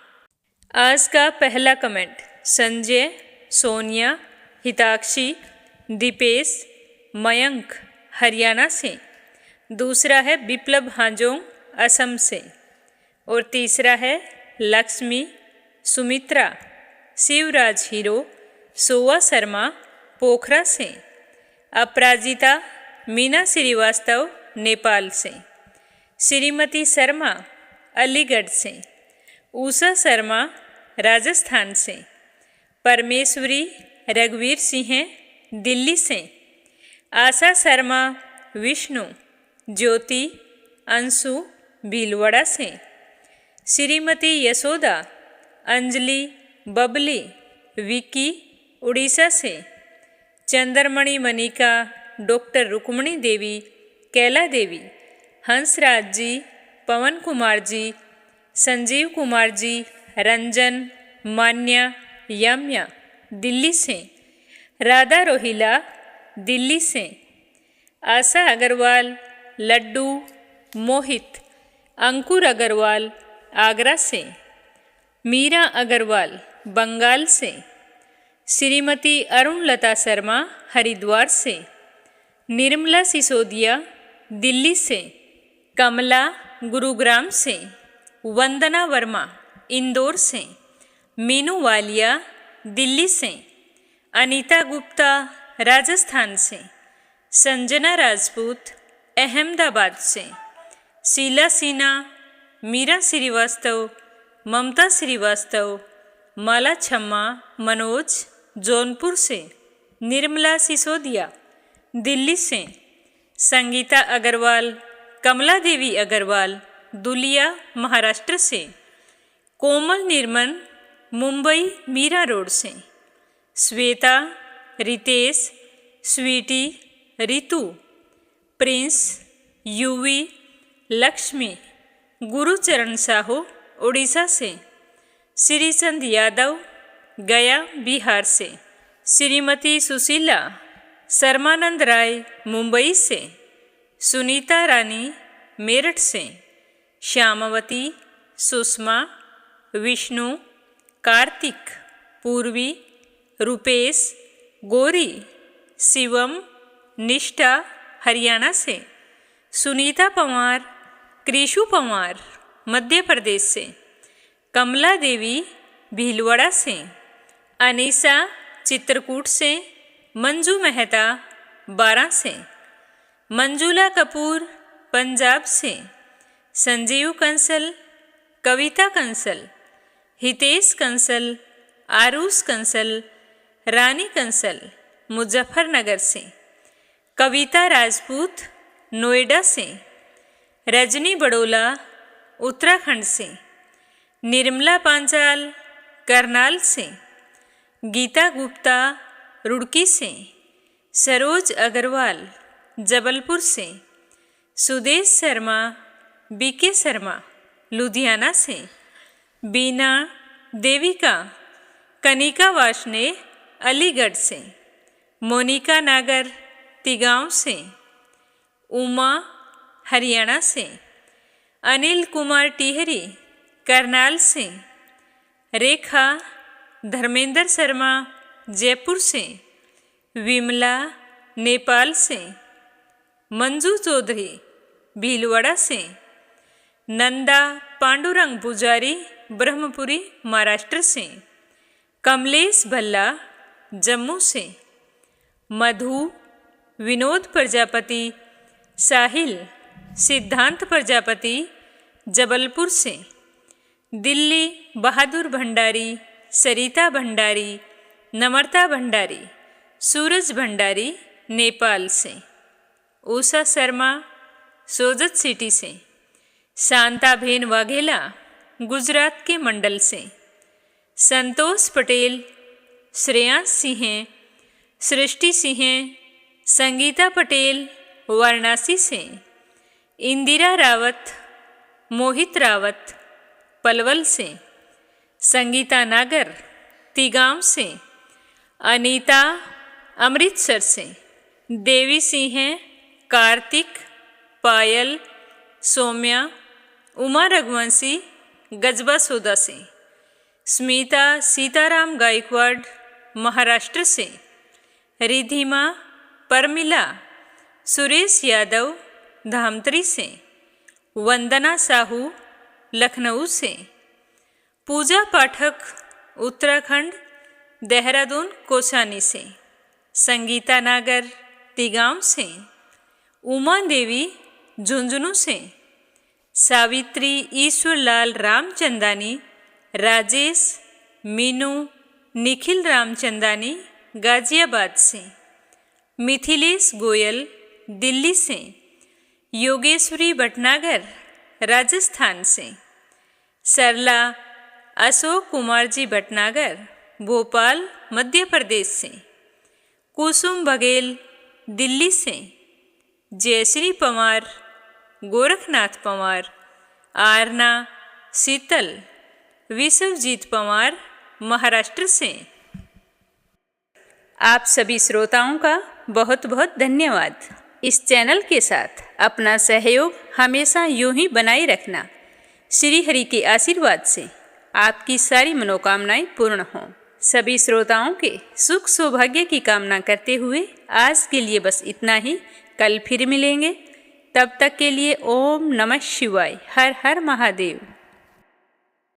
आज का पहला कमेंट संजय, सोनिया, हिताक्षी, दीपेश, मयंक हरियाणा से। दूसरा है विप्लव हांजोंग असम से। और तीसरा है लक्ष्मी, सुमित्रा, शिवराज हीरो, सोवा शर्मा पोखरा से। अपराजिता मीना श्रीवास्तव नेपाल से। श्रीमती शर्मा अलीगढ़ से। उषा शर्मा राजस्थान से। परमेश्वरी रघुवीर सिंह दिल्ली से। आशा शर्मा विष्णु, ज्योति, अंशु भीलवाड़ा से, श्रीमती यशोदा, अंजलि, बबली, विकी उड़ीसा से, चंद्रमणि मनिका, डॉक्टर रुक्मणी देवी, कैला देवी, हंसराज जी, पवन कुमार जी, संजीव कुमार जी, रंजन, मान्या, यम्या दिल्ली से, राधा रोहिला दिल्ली से, आशा अग्रवाल, लड्डू, मोहित, अंकुर अग्रवाल आगरा से, मीरा अग्रवाल बंगाल से, श्रीमती अरुणलता शर्मा हरिद्वार से, निर्मला सिसोदिया दिल्ली से, कमला गुरुग्राम से, वंदना वर्मा इंदौर से, मीनू वालिया दिल्ली से, अनीता गुप्ता राजस्थान से, संजना राजपूत अहमदाबाद से, शीला सिन्हा, मीरा श्रीवास्तव, ममता श्रीवास्तव, माला छम्मा मनोज जौनपुर से, निर्मला सिसोदिया दिल्ली से, संगीता अग्रवाल, कमला देवी अग्रवाल दुलिया महाराष्ट्र से, कोमल निर्मल मुंबई मीरा रोड से, श्वेता, रितेश, स्वीटी, रितु, प्रिंस, यूवी, लक्ष्मी, गुरुचरण साहू उड़ीसा से, श्रीचंद यादव गया बिहार से, श्रीमती सुशीला शर्मानंद राय मुंबई से, सुनीता रानी मेरठ से, श्यामवती, सुषमा, विष्णु, कार्तिक, पूर्वी, रुपेश, गौरी, शिवम, निष्ठा हरियाणा से, सुनीता पंवार, कृषु पंवार मध्य प्रदेश से, कमला देवी भीलवाड़ा से, अनीसा चित्रकूट से, मंजू मेहता बारां से, मंजुला कपूर पंजाब से, संजीव कंसल, कविता कंसल, हितेश कंसल, आरूस कंसल, रानी कंसल मुजफ्फरनगर से, कविता राजपूत नोएडा से, रजनी बड़ोला उत्तराखंड से, निर्मला पांचाल करनाल से, गीता गुप्ता रुड़की से, सरोज अग्रवाल जबलपुर से, सुदेश शर्मा, बीके शर्मा लुधियाना से, बीना, देविका, कनिका वाशने अलीगढ़ से, मोनिका नागर तिगांव से, उमा हरियाणा से, अनिल कुमार टिहरी करनाल से, रेखा धर्मेंद्र शर्मा जयपुर से, विमला नेपाल से, मंजू चौधरी भीलवाड़ा से, नंदा पांडुरंग पुजारी ब्रह्मपुरी महाराष्ट्र से, कमलेश भल्ला जम्मू से, मधु, विनोद प्रजापति, साहिल, सिद्धांत प्रजापति जबलपुर से, दिल्ली बहादुर भंडारी, सरिता भंडारी, नम्रता भंडारी, सूरज भंडारी नेपाल से, उषा शर्मा सोजत सिटी से, शांताबेन वाघेला गुजरात के मंडल से, संतोष पटेल, श्रेयांश सिंह, सृष्टि सिंह, संगीता पटेल वाराणसी से, इंदिरा रावत, मोहित रावत पलवल से, संगीता नागर तिगांव से, अनीता अमृतसर से, देवी सिंह, कार्तिक, पायल, सौम्या, उमा रघुवंशी गजबा सोदा से, स्मिता सीताराम गायकवाड़ महाराष्ट्र से, रिधिमा, परमिला, सुरेश यादव धामतरी से, वंदना साहू लखनऊ से, पूजा पाठक उत्तराखंड देहरादून कोसानी से, संगीता नागर तिगांव से, उमा देवी झुंझुनू से, सावित्री ईश्वरलाल रामचंदानी राजेश, मीनू, निखिल रामचंदानी गाजियाबाद से, मिथिलेश गोयल दिल्ली से, योगेश्वरी भटनागर राजस्थान से, सरला अशोक कुमार जी भटनागर भोपाल मध्य प्रदेश से, कुसुम बघेल दिल्ली से, जयश्री पवार गोरखनाथ पवार, आरना शीतल विश्वजीत पवार महाराष्ट्र से। आप सभी श्रोताओं का बहुत बहुत धन्यवाद। इस चैनल के साथ अपना सहयोग हमेशा यूं ही बनाए रखना। श्री हरि के आशीर्वाद से आपकी सारी मनोकामनाएं पूर्ण हों। सभी श्रोताओं के सुख सौभाग्य की कामना करते हुए आज के लिए बस इतना ही। कल फिर मिलेंगे। तब तक के लिए ओम नमः शिवाय। हर हर महादेव।